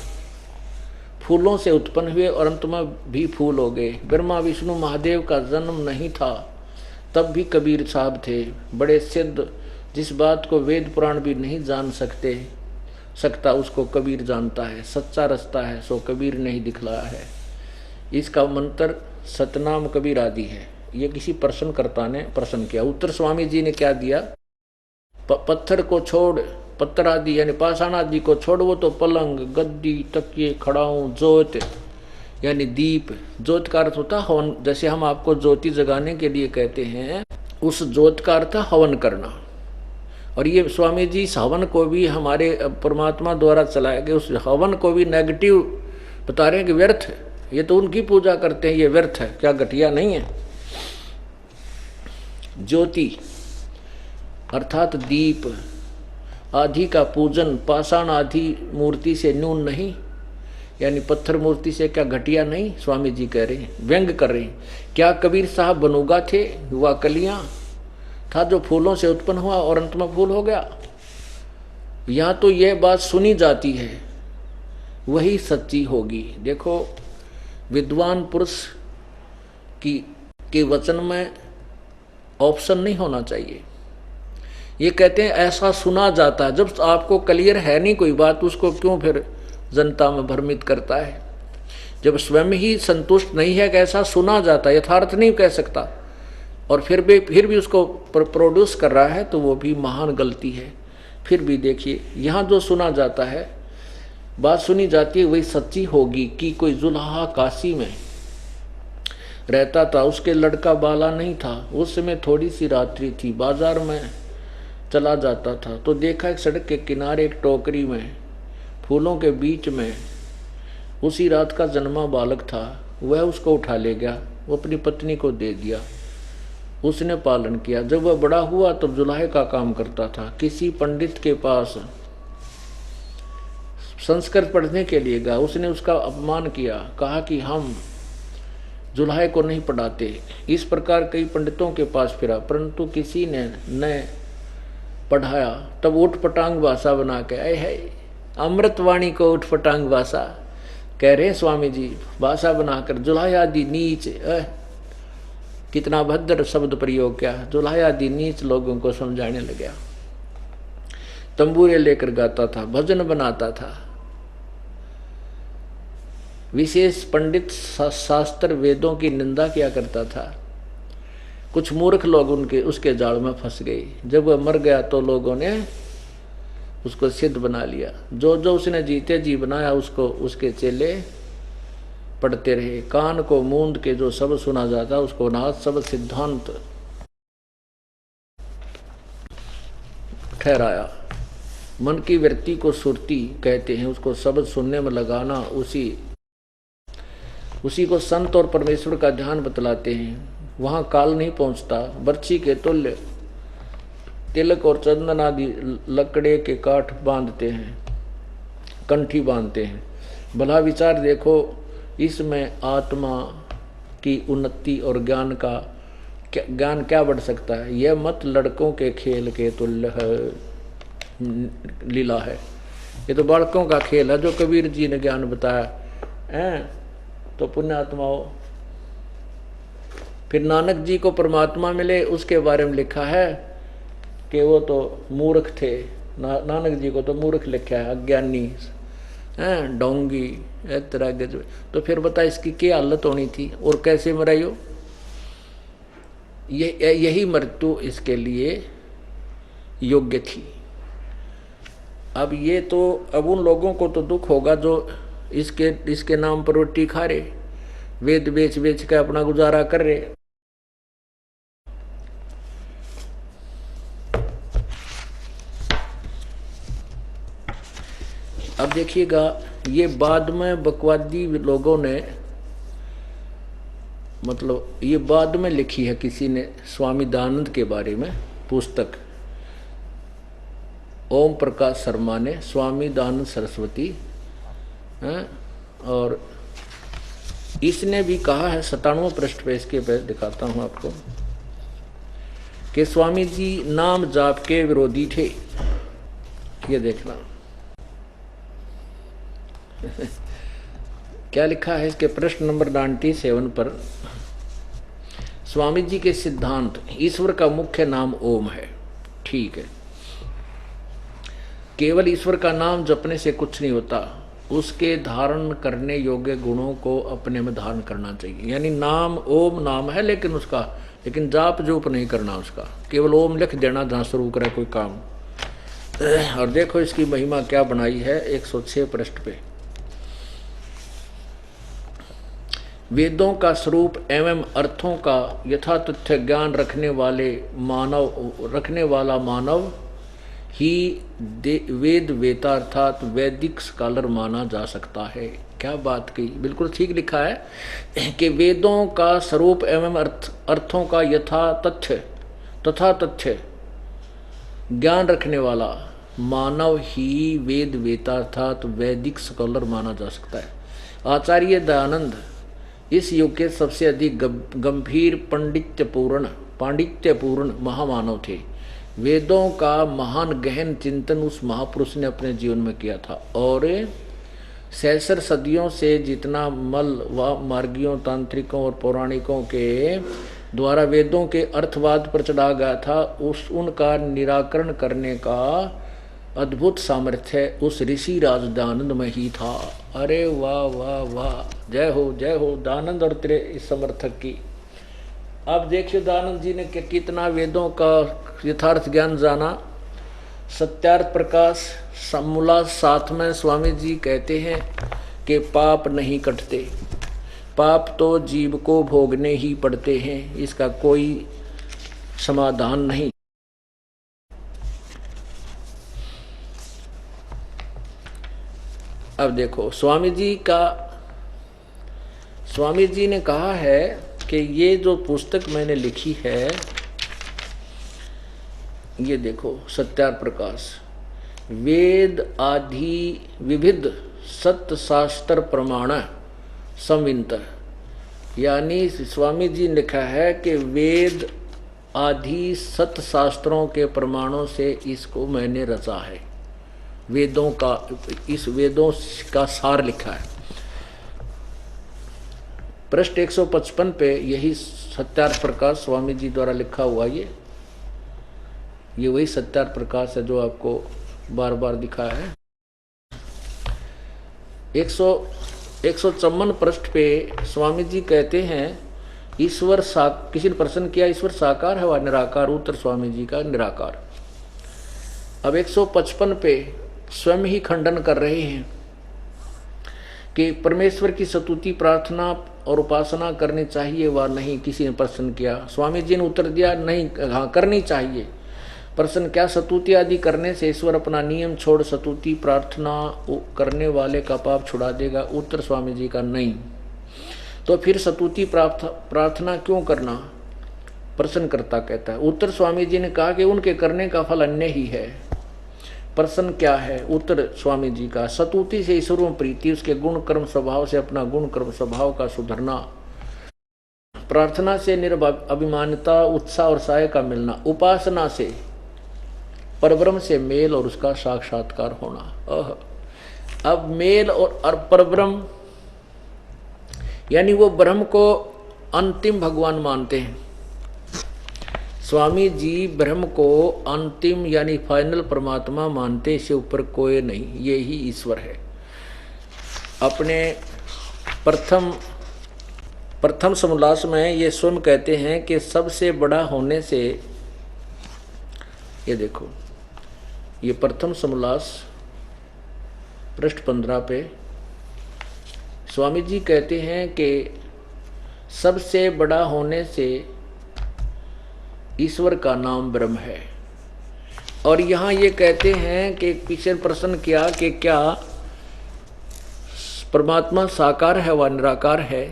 Speaker 2: फूलों से उत्पन्न हुए और अंत में भी फूल हो गए। ब्रह्मा विष्णु महादेव का जन्म नहीं था तब भी कबीर साहब थे, बड़े सिद्ध। जिस बात को वेद पुराण भी नहीं जान सकता उसको कबीर जानता है। सच्चा रास्ता है सो कबीर नहीं दिखलाया है। इसका मंत्र सतनाम कबीर आदि है। ये किसी प्रश्नकर्ता ने प्रश्न किया। उत्तर स्वामी जी ने क्या दिया? पत्थर को छोड़, पत्थर आदि यानी पाषाण आदि को छोड़, वो तो पलंग, गद्दी, तकिए, खड़ाऊं, जोत यानी दीप। जोत का अर्थ होता हवन। जैसे हम आपको ज्योति जगाने के लिए कहते हैं, उस जोत का अर्थ हवन करना। और ये स्वामी जी इस हवन को भी हमारे परमात्मा द्वारा चलाए गए उस हवन को भी नेगेटिव बता रहे हैं कि व्यर्थ है। ये तो उनकी पूजा करते हैं, ये व्यर्थ है, क्या घटिया नहीं है। ज्योति अर्थात दीप आदि का पूजन पाषाण आदि मूर्ति से न्यून नहीं, यानी पत्थर मूर्ति से क्या घटिया नहीं। स्वामी जी कह रहे हैं, व्यंग कर रहे हैं। क्या कबीर साहब बनूगा थे? युवा कलियां था जो फूलों से उत्पन्न हुआ और अंत में फूल हो गया। यहाँ तो यह बात सुनी जाती है, वही सच्ची होगी। देखो विद्वान पुरुष के वचन में ऑप्शन नहीं होना चाहिए। ये कहते हैं ऐसा सुना जाता है। जब आपको क्लियर है नहीं कोई बात, उसको क्यों फिर जनता में भ्रमित करता है? जब स्वयं ही संतुष्ट नहीं है कि ऐसा सुना जाता, यथार्थ नहीं कह सकता, और फिर भी उसको प्रोड्यूस कर रहा है, तो वो भी महान गलती है। फिर भी देखिए यहाँ जो सुना जाता है, बात सुनी जाती है, वही सच्ची होगी कि कोई जुल्हा काशी में रहता था, उसके लड़का बाला नहीं था। उस समय थोड़ी सी रात्रि थी, बाजार में चला जाता था तो देखा एक सड़क के किनारे एक टोकरी में फूलों के बीच में उसी रात का जन्मा बालक था। वह उसको उठा ले गया, वो अपनी पत्नी को दे दिया, उसने पालन किया। जब वह बड़ा हुआ तब जुल्हे का काम करता था। किसी पंडित के पास संस्कृत पढ़ने के लिए गया, उसने उसका अपमान किया, कहा कि हम जुल्हे को नहीं पढ़ाते। इस प्रकार कई पंडितों के पास फिरा, परंतु किसी ने न पढ़ाया। तब उठ पटांग भाषा बना के आए है, अमृतवाणी को उठ पटांग भाषा कह रहे स्वामी जी, भाषा बनाकर जुल्हा आदि नीच, कितना भद्र शब्द प्रयोग किया, जुल्हा आदि नीच लोगों को समझाने लगा। तंबूरे लेकर गाता था, भजन बनाता था। विशेष पंडित शास्त्र वेदों की निंदा किया करता था। कुछ मूर्ख लोग उसके जाल में फंस गए। जब वह मर गया तो लोगों ने उसको सिद्ध बना लिया। जो जो उसने जीते जी बनाया उसको उसके चेले पढ़ते रहे। कान को मूंद के जो सब सुना जाता उसको नाथ सब सिद्धांत ठहराया। मन की वृत्ति को सुरती कहते हैं, उसको शब्द सुनने में लगाना, उसी को संत और परमेश्वर का ध्यान बतलाते हैं। वहां काल नहीं पहुंचता। बर्छी के तुल्य तिलक और चंदन आदि लकड़े के काठ बांधते हैं, कंठी बांधते हैं। भला विचार देखो, इसमें आत्मा की उन्नति और ज्ञान क्या बढ़ सकता है। यह मत लड़कों के खेल के तुल्य लीला है। ये तो बालकों का खेल है जो कबीर जी ने ज्ञान बताया है। तो पुण्यात्मा हो। फिर नानक जी को परमात्मा मिले, उसके बारे में लिखा है कि वो तो मूर्ख थे। नानक जी को तो मूर्ख लिखा है, अज्ञानी हैं, डोंगी इस तरह के। तो फिर बता इसकी क्या हालत होनी थी और कैसे मराई हो। यही मृत्यु इसके लिए योग्य थी। अब ये तो अब उन लोगों को तो दुख होगा जो इसके नाम पर रोटी खा रहे, वेद बेच बेच के अपना गुजारा कर रहे। अब देखिएगा, ये बाद में बकवादी लोगों ने, मतलब ये बाद में लिखी है किसी ने, स्वामी दयानंद के बारे में पुस्तक, ओम प्रकाश शर्मा ने, स्वामी दयानंद सरस्वती हैं, और इसने भी कहा है 97वें पृष्ठ पे, इसके पे दिखाता हूं आपको, कि स्वामी जी नाम जाप के विरोधी थे। ये देखना क्या लिखा है इसके प्रश्न नंबर 97 पर। स्वामी जी के सिद्धांत, ईश्वर का मुख्य नाम ओम है, ठीक है। केवल ईश्वर का नाम जपने से कुछ नहीं होता, उसके धारण करने योग्य गुणों को अपने में धारण करना चाहिए। यानी नाम ओम नाम है, लेकिन जाप जोप नहीं करना उसका, केवल ओम लिख देना जहाँ शुरू करे कोई काम। और देखो इसकी महिमा क्या बनाई है 106 पृष्ठ पे। वेदों का स्वरूप एवं अर्थों का यथातथ्य ज्ञान रखने वाला मानव ही वेद वेता अर्थात वैदिक स्कॉलर माना जा सकता है। क्या बात कही, बिल्कुल ठीक लिखा है कि वेदों का स्वरूप एवं अर्थों का तथा तथ्य ज्ञान रखने वाला मानव ही वेद वेता अर्थात वैदिक स्कॉलर माना जा सकता है। आचार्य दयानंद इस युग के सबसे अधिक गंभीर पांडित्यपूर्ण महामानव थे। वेदों का महान गहन चिंतन उस महापुरुष ने अपने जीवन में किया था, और सहस्र सदियों से जितना मल व मार्गियों, तांत्रिकों और पौराणिकों के द्वारा वेदों के अर्थवाद पर चढ़ा गया था, उनका निराकरण करने का अद्भुत सामर्थ्य उस ऋषि राज दयानंद में ही था। अरे वाह वाह वाह, जय हो दयानंद और तेरे इस समर्थक की। अब देखिए दयानंद जी ने कितना वेदों का यथार्थ ज्ञान जाना, सत्यार्थ प्रकाश समूला 7 में स्वामी जी कहते हैं कि पाप नहीं कटते, पाप तो जीव को भोगने ही पड़ते हैं, इसका कोई समाधान नहीं। अब देखो स्वामी जी ने कहा है कि ये जो पुस्तक मैंने लिखी है, ये देखो सत्यार्थ प्रकाश, वेद आदि विविध सत्य शास्त्र प्रमाण संवित, यानी स्वामी जी ने लिखा है कि वेद आदि सत्य शास्त्रों के प्रमाणों से इसको मैंने रचा है, वेदों का सार लिखा है। पृष्ठ 155 पे यही सत्यार्थ प्रकाश स्वामी जी द्वारा लिखा हुआ, ये वही सत्यार्थ प्रकाश है जो आपको बार बार दिखा है। 154 पृष्ठ पे स्वामी जी कहते हैं ईश्वर किसी ने प्रश्न किया ईश्वर साकार है व निराकार, उत्तर स्वामी जी का निराकार। अब 155 पे स्वयं ही खंडन कर रहे हैं कि परमेश्वर की स्तुति प्रार्थना और उपासना करनी चाहिए व नहीं, किसी ने प्रश्न किया। स्वामी जी ने उत्तर दिया नहीं, हाँ करनी चाहिए। प्रश्न क्या, स्तुति आदि करने से ईश्वर अपना नियम छोड़ स्तुति प्रार्थना करने वाले का पाप छुड़ा देगा? उत्तर स्वामी जी का नहीं। तो फिर स्तुति प्रार्थना क्यों करना? प्रश्नकर्ता कहता है। उत्तर स्वामी जी ने कहा कि उनके करने का फल अन्य ही है। प्रश्न क्या है? उत्तर स्वामी जी का, स्तुति से ईश्वर में प्रीति, उसके गुण कर्म स्वभाव से अपना गुण कर्म स्वभाव का सुधरना, प्रार्थना से निर्अभिमानता उत्साह और सहाय का मिलना, उपासना से परब्रह्म से मेल और उसका साक्षात्कार होना। अब मेल और परब्रह्म यानी वो ब्रह्म को अंतिम भगवान मानते हैं। स्वामी जी ब्रह्म को अंतिम यानी फाइनल परमात्मा मानते, इससे ऊपर कोई नहीं, ये ही ईश्वर है। अपने प्रथम समोल्लास में ये स्वयं कहते हैं कि सबसे बड़ा होने से, ये देखो ये प्रथम समोल्लास पृष्ठ 15 पे स्वामी जी कहते हैं कि सबसे बड़ा होने से ईश्वर का नाम ब्रह्म है। और यहाँ ये कहते हैं कि पीछे प्रश्न किया कि क्या परमात्मा साकार है व निराकार है?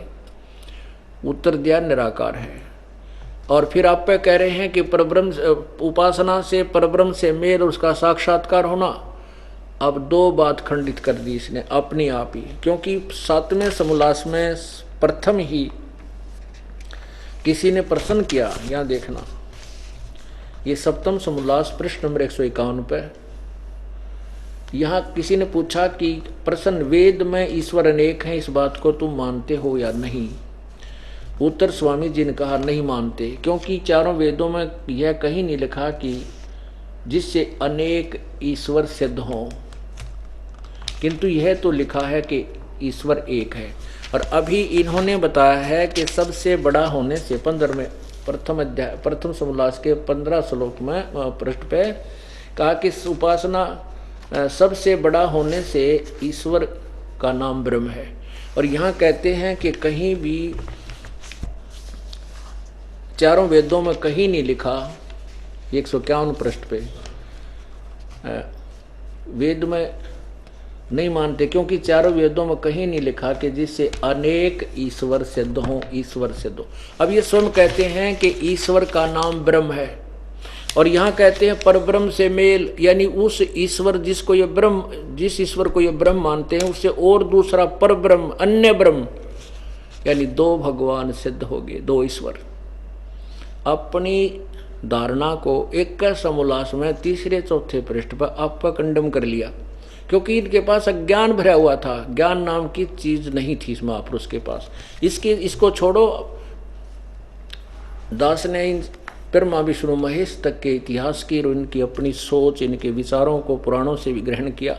Speaker 2: उत्तर दिया निराकार है। और फिर आप पे कह रहे हैं कि परब्रह्म उपासना से परब्रह्म से मेल और उसका साक्षात्कार होना। अब दो बात खंडित कर दी इसने अपनी आप ही, क्योंकि 7वें समोल्लास में प्रथम ही किसी ने प्रश्न किया। यहाँ देखना, ये 7वां समोल्लास पृष्ठ नंबर 151 पे यहाँ किसी ने पूछा कि प्रश्न, वेद में ईश्वर अनेक हैं, इस बात को तुम मानते हो या नहीं? उत्तर स्वामी जी ने कहा नहीं मानते, क्योंकि चारों वेदों में यह कहीं नहीं लिखा कि जिससे अनेक ईश्वर सिद्ध हों, किंतु यह तो लिखा है कि ईश्वर एक है। और अभी इन्होंने बताया है कि सबसे बड़ा होने से 15 में प्रथम समोल्लास के 15 श्लोक में पृष्ठ पे कहा कि उपासना सबसे बड़ा होने से ईश्वर का नाम ब्रह्म है। और यहाँ कहते हैं कि कहीं भी चारों वेदों में कहीं नहीं लिखा, 151 पृष्ठ पे वेद में नहीं मानते, क्योंकि चारों वेदों में कहीं नहीं लिखा कि जिससे अनेक ईश्वर सिद्ध हों, ईश्वर सिद्ध हो। अब ये स्वयं कहते हैं कि ईश्वर का नाम ब्रह्म है। और यहाँ कहते हैं परब्रह्म से मेल, यानी उस ईश्वर जिसको ये ब्रह्म, जिस ईश्वर को ये ब्रह्म मानते हैं उससे और दूसरा परब्रह्म अन्य ब्रह्म, यानी दो भगवान सिद्ध हो गए, दो ईश्वर। अपनी धारणा को 21 समोल्लास में 3-4 पृष्ठ पर आपका खंडन कर लिया, क्योंकि इनके पास अज्ञान भरा हुआ था, ज्ञान नाम की चीज नहीं थी इस महापुरुष के पास। इसको छोड़ो, दास ने इन ब्रह्मा विष्णु महेश तक के इतिहास की और इनकी अपनी सोच, इनके विचारों को पुराणों से भी ग्रहण किया।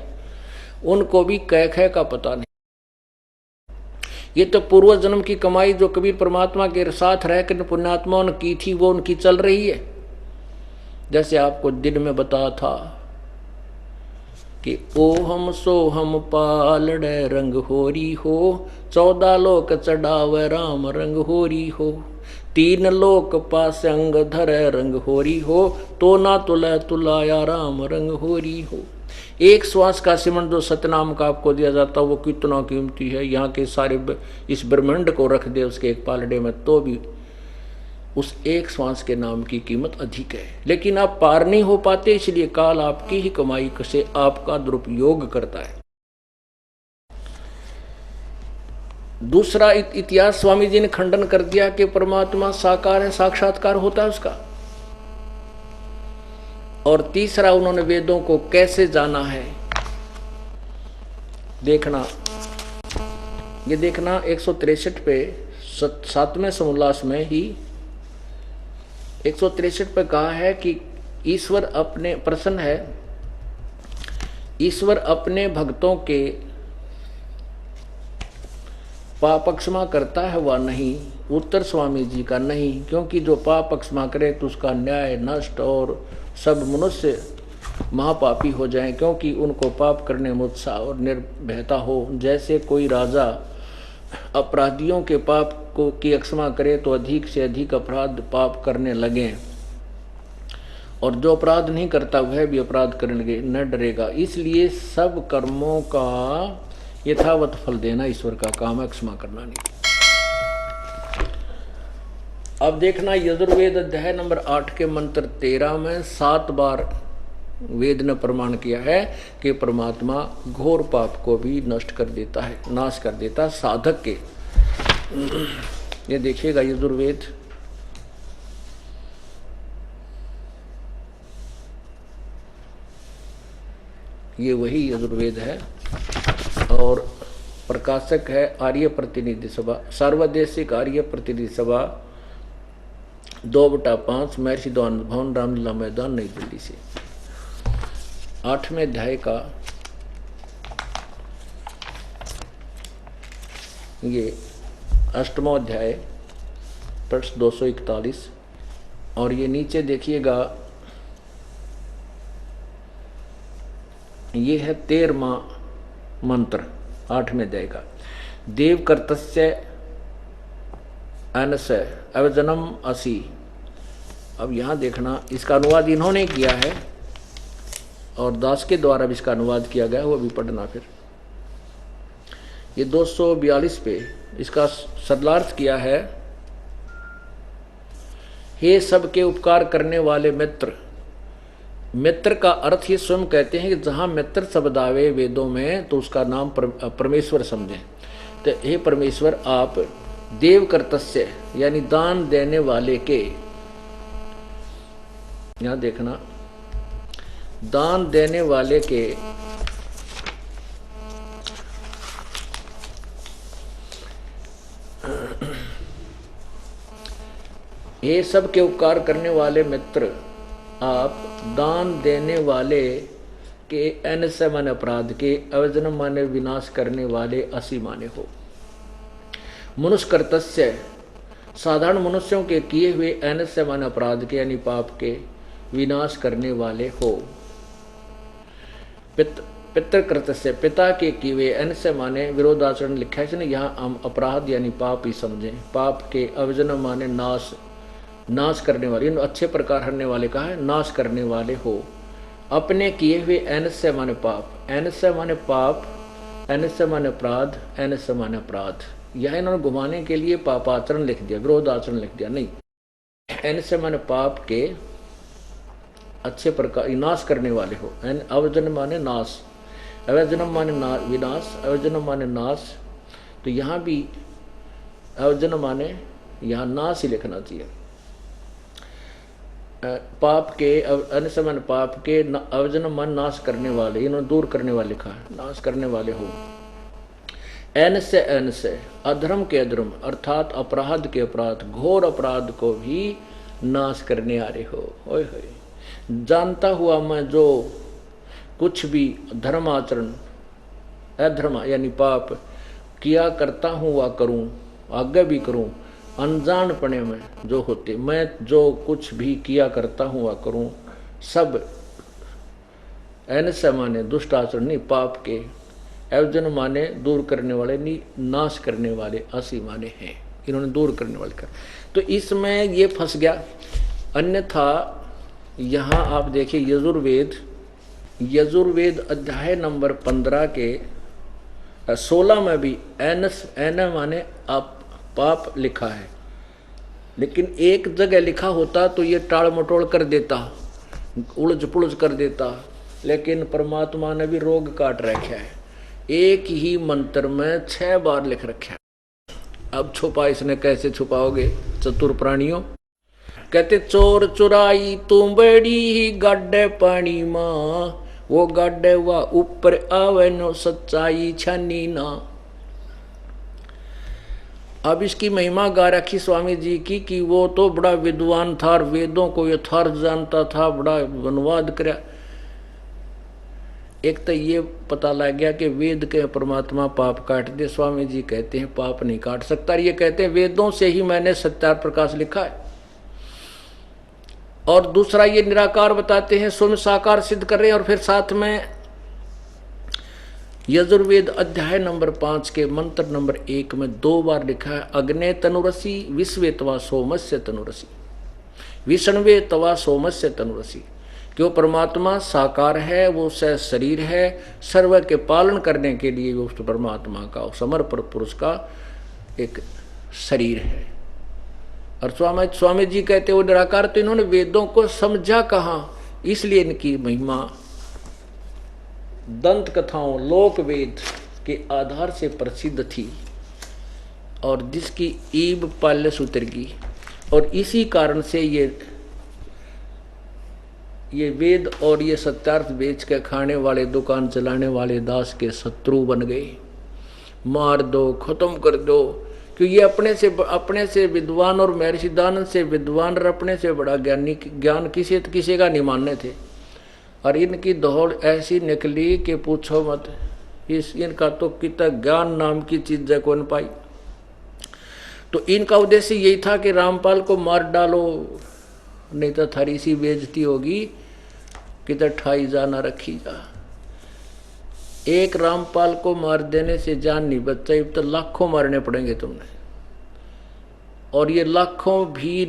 Speaker 2: उनको भी कह का पता नहीं। ये तो पूर्व जन्म की कमाई जो कबीर परमात्मा के साथ रहकर पुण्यात्माओं ने की थी, वो उनकी चल रही है। जैसे आपको दिन में बताया था कि ओहम सोहम पालड़े रंग होरी हो, 14 लोक चढ़ावे राम रंग होरी हो, 3 लोक पास अंग धरे रंग होरी हो, तो ना तुले तुलाया राम रंग होरी हो। एक श्वास का सिमरण जो सतनाम का आपको दिया जाता है वो कितना कीमती है। यहाँ के सारे इस ब्रह्मांड को रख दे उसके एक पालड़े में तो भी उस एक श्वास के नाम की कीमत अधिक है। लेकिन आप पार नहीं हो पाते, इसलिए काल आपकी ही कमाई से आपका दुरुपयोग करता है। दूसरा इतिहास स्वामी जी ने खंडन कर दिया कि परमात्मा साकार है, साक्षात्कार होता है उसका। और तीसरा उन्होंने वेदों को कैसे जाना है देखना, ये देखना 163 पे 7वें समोल्लास में ही 163 पे कहा है कि ईश्वर अपने प्रसन्न है, ईश्वर अपने भक्तों के पाप क्षमा करता है वह नहीं। उत्तर स्वामी जी का नहीं, क्योंकि जो पाप क्षमा करे तो उसका न्याय नष्ट और सब मनुष्य महापापी हो जाएं, क्योंकि उनको पाप करने में उत्साह और निर्भयता हो। जैसे कोई राजा अपराधियों के पाप को की क्षमा करे तो अधिक से अधिक अपराध पाप करने लगे, और जो अपराध नहीं करता वह भी अपराध करने न डरेगा। इसलिए सब कर्मों का यथावत फल देना ईश्वर का काम है, क्षमा करना नहीं। अब देखना यजुर्वेद अध्याय नंबर 8 के मंत्र 13 में 7 बार वेद ने प्रमाण किया है कि परमात्मा घोर पाप को भी नष्ट कर देता है, नाश कर देता है साधक के। ये देखिएगा यजुर्वेद ये वही यजुर्वेद है और प्रकाशक है आर्य प्रतिनिधि सभा, सार्वदेशिक आर्य प्रतिनिधि सभा 2/5 महर्षि द्वान भवन रामलीला मैदान नई दिल्ली से। 8वें अध्याय का ये 8वां अध्याय पृष्ठ 241 और ये नीचे देखिएगा ये है 13वां मंत्र 8वें अध्याय का। देव कर्तस्य अनस्य अवजनम असि। अब यहाँ देखना इसका अनुवाद इन्होंने किया है और दास के द्वारा भी इसका अनुवाद किया गया, वो भी पढ़ना। फिर ये 242 पे इसका सरलार्थ किया है, हे सबके उपकार करने वाले मित्र। मित्र का अर्थ ये स्वयं कहते हैं कि जहां मित्र शब्द आवे वेदों में तो उसका नाम परमेश्वर समझें। तो हे परमेश्वर आप देव कर्तस्य यानी दान देने वाले के, यहां देखना दान देने वाले के ये सब के उपकार करने वाले मित्र, आप दान देने वाले के अनस्य माने अपराध के, अवजनम माने विनाश करने वाले असी माने हो। मनुष्य कर्तस्य साधारण मनुष्यों के किए हुए अनस्य माने अपराध के यानी पाप के विनाश करने वाले हो। पितृकृतस्य पिता के किए हुए अनस्य माने विरोधाचरण लिखा है इसने, यहाँ हम अपराध यानी पाप ही समझें। पाप के अवजनम माने नाश, नाश करने वाले, अच्छे प्रकार हरने वाले कहा है, नाश करने वाले हो। अपने किए हुए अनस्य माने पाप, अनस्य माने पाप, अनस्य माने अपराध, अनस्य माने अपराध। यह इन्होंने घुमाने के लिए पापाचरण लिख दिया, विरोधाचरण लिख दिया, नहीं। अनस्य माने पाप के अच्छे प्रकार नाश करने वाले हो। अवजन माने नाश, अवजनम माने विनाश, अवजनम माने नाश। तो यहाँ भी अवजन माने यहाँ नाश ही लिखना चाहिए। पाप के अनसमन पाप के अवजन मन नाश करने वाले, इन्होंने दूर करने वाले लिखा है, नाश करने वाले हो। एन से अधर्म के अधर्म अर्थात अपराध के अपराध, घोर अपराध को भी नाश करने आ रहे हो। ओए होए, जानता हुआ मैं जो कुछ भी धर्म आचरण अधर्म यानी पाप किया करता हूँ वह करूँ, आगे भी करूँ। अनजानपने में जो होते, मैं जो कुछ भी किया करता हूँ वह करूँ, सब एनस माने दुष्ट आचरण नहीं पाप के, एवजन माने दूर करने वाले नहीं, नाश करने वाले, असी माने हैं, इन्होंने दूर करने वाले कर। तो इसमें ये फंस गया। अन्यथा यहाँ आप देखिए यजुर्वेद अध्याय नंबर 15 के 16 में भी एनस एन माने आप पाप लिखा है, लेकिन एक जगह लिखा होता तो ये टाल मटोल कर देता, उलझ पुलझ कर देता, लेकिन परमात्मा ने भी रोग काट रखा है। एक ही मंत्र में 6 बार लिख रखा है। अब छुपा इसने कैसे छुपाओगे चतुर प्राणियों। कहते चोर चुराई तू बड़ी ही गड्ढे पानी मां, वो गड्ढे हुआ ऊपर आवे नो सच्चाई छानी ना। अब इसकी महिमा गा रखी स्वामी जी की कि वो तो बड़ा विद्वान था, वेदों को यथार्थ जानता था, बड़ा अनुवाद कर। एक तो ये पता लग गया कि वेद के परमात्मा पाप काट दे। स्वामी जी कहते हैं पाप नहीं काट सकता, ये कहते हैं वेदों से ही मैंने सत्यार प्रकाश लिखा है। और दूसरा ये निराकार बताते हैं, स्वयं साकार सिद्ध कर रहे हैं। और फिर साथ में यजुर्वेद अध्याय नंबर 5 के मंत्र नंबर 1 में 2 बार लिखा है, अग्ने तनुरसी विश्वे तवा सोमस्य तनुरसी, विष्णवे तवा सोमस्य तनुरसी। क्यों परमात्मा साकार है, वो शरीर है, सर्व के पालन करने के लिए वो परमात्मा का समर्पण पुरुष का एक शरीर है। और स्वामी जी कहते वो निराकार, तो इन्होंने वेदों को समझा कहाँ, इसलिए इनकी महिमा दंत कथाओं लोक वेद के आधार से प्रसिद्ध थी, और जिसकी ईब पाल्य सूत्र की। और इसी कारण से ये वेद और ये सत्यार्थ बेच के खाने वाले, दुकान चलाने वाले दास के शत्रु बन गए। मार दो, खत्म कर दो, क्योंकि ये अपने से विद्वान और महर्षि दानंद से विद्वान और अपने से बड़ा ज्ञान किसी का नहीं मानने थे। और इनकी दौड़ ऐसी निकली कि पूछो मत, इनका तो कितना ज्ञान नाम की चीज है कौन पाई। तो इनका उद्देश्य यही था कि रामपाल को मार डालो, नहीं तो थारी सी बेइज्जती होगी, किधर ठाई जा ना रखी जा। एक रामपाल को मार देने से जान नहीं बच्चा, अब तो लाखों मारने पड़ेंगे तुमने। और ये लाखों भी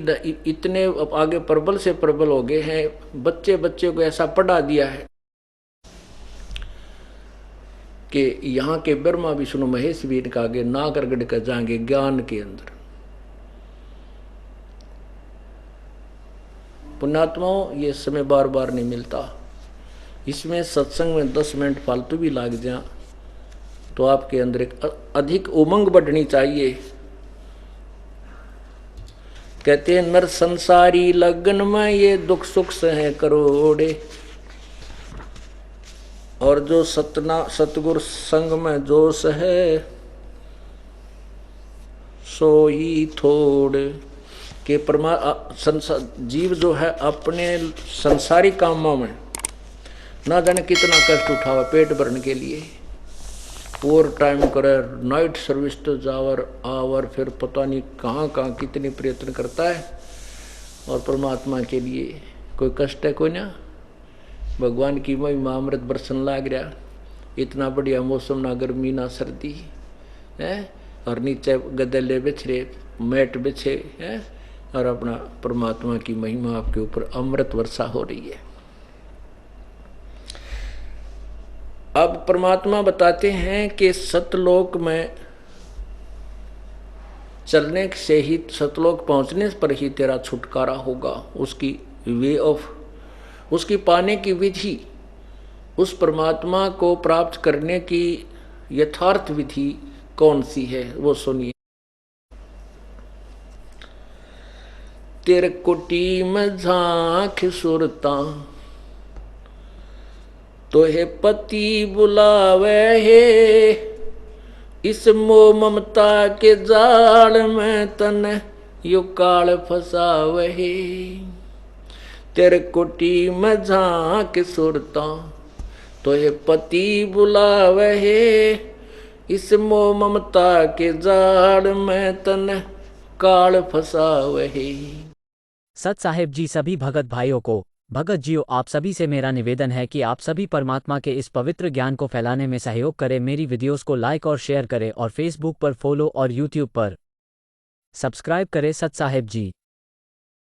Speaker 2: इतने आगे प्रबल से प्रबल हो गए हैं, बच्चे को ऐसा पढ़ा दिया है कि यहाँ के ब्रह्मा विष्णु महेश भी इनका आगे नाक रगड़ कर जाएंगे ज्ञान के अंदर। पुण्यात्माओं, ये समय बार बार नहीं मिलता। इसमें सत्संग में 10 मिनट फालतू भी लाग जाए तो आपके अंदर एक अधिक उमंग बढ़नी चाहिए। कहते हैं नर संसारी लगन में ये दुख सुख सहे करोड़े, और जो सतगुरु संग में जोश है सो ही थोड़े। के जीव जो है अपने संसारी कामों में ना जाने कितना कष्ट उठावा पेट भरने के लिए, ओवर टाइम करे, नाइट सर्विस तो जावर आवर, फिर पता नहीं कहाँ कितनी प्रयत्न करता है। और परमात्मा के लिए कोई कष्ट है कोई ना। भगवान की महिमा अमृत बरसन लाग रहा, इतना बढ़िया मौसम, ना गर्मी ना सर्दी है, और नीचे गदले बिछरे मैट बिछे है, और अपना परमात्मा की महिमा आपके ऊपर अमृत वर्षा हो रही है। अब परमात्मा बताते हैं कि सतलोक में चलने से ही, सतलोक पहुंचने पर ही तेरा छुटकारा होगा। उसकी वे ऑफ, उसकी पाने की विधि, उस परमात्मा को प्राप्त करने की यथार्थ विधि कौन सी है वो सुनिए। तेरे कुटी में झांक सुरता तो हे पति बुलावे हे, इस मोह ममता के जाल में तन यो काल फसावे हे। तेरे कुटी में झांक सुरता तो हे पति बुलावे हे, इस मोह ममता के जाल में तन काल फसावे हे।
Speaker 1: सत साहेब जी सभी भगत भाइयों को भगत जियो आप सभी से मेरा निवेदन है कि आप सभी परमात्मा के इस पवित्र ज्ञान को फैलाने में सहयोग करें। मेरी वीडियोस को लाइक और शेयर करें और फेसबुक पर फॉलो और यूट्यूब पर सब्सक्राइब करें। सत साहेब जी।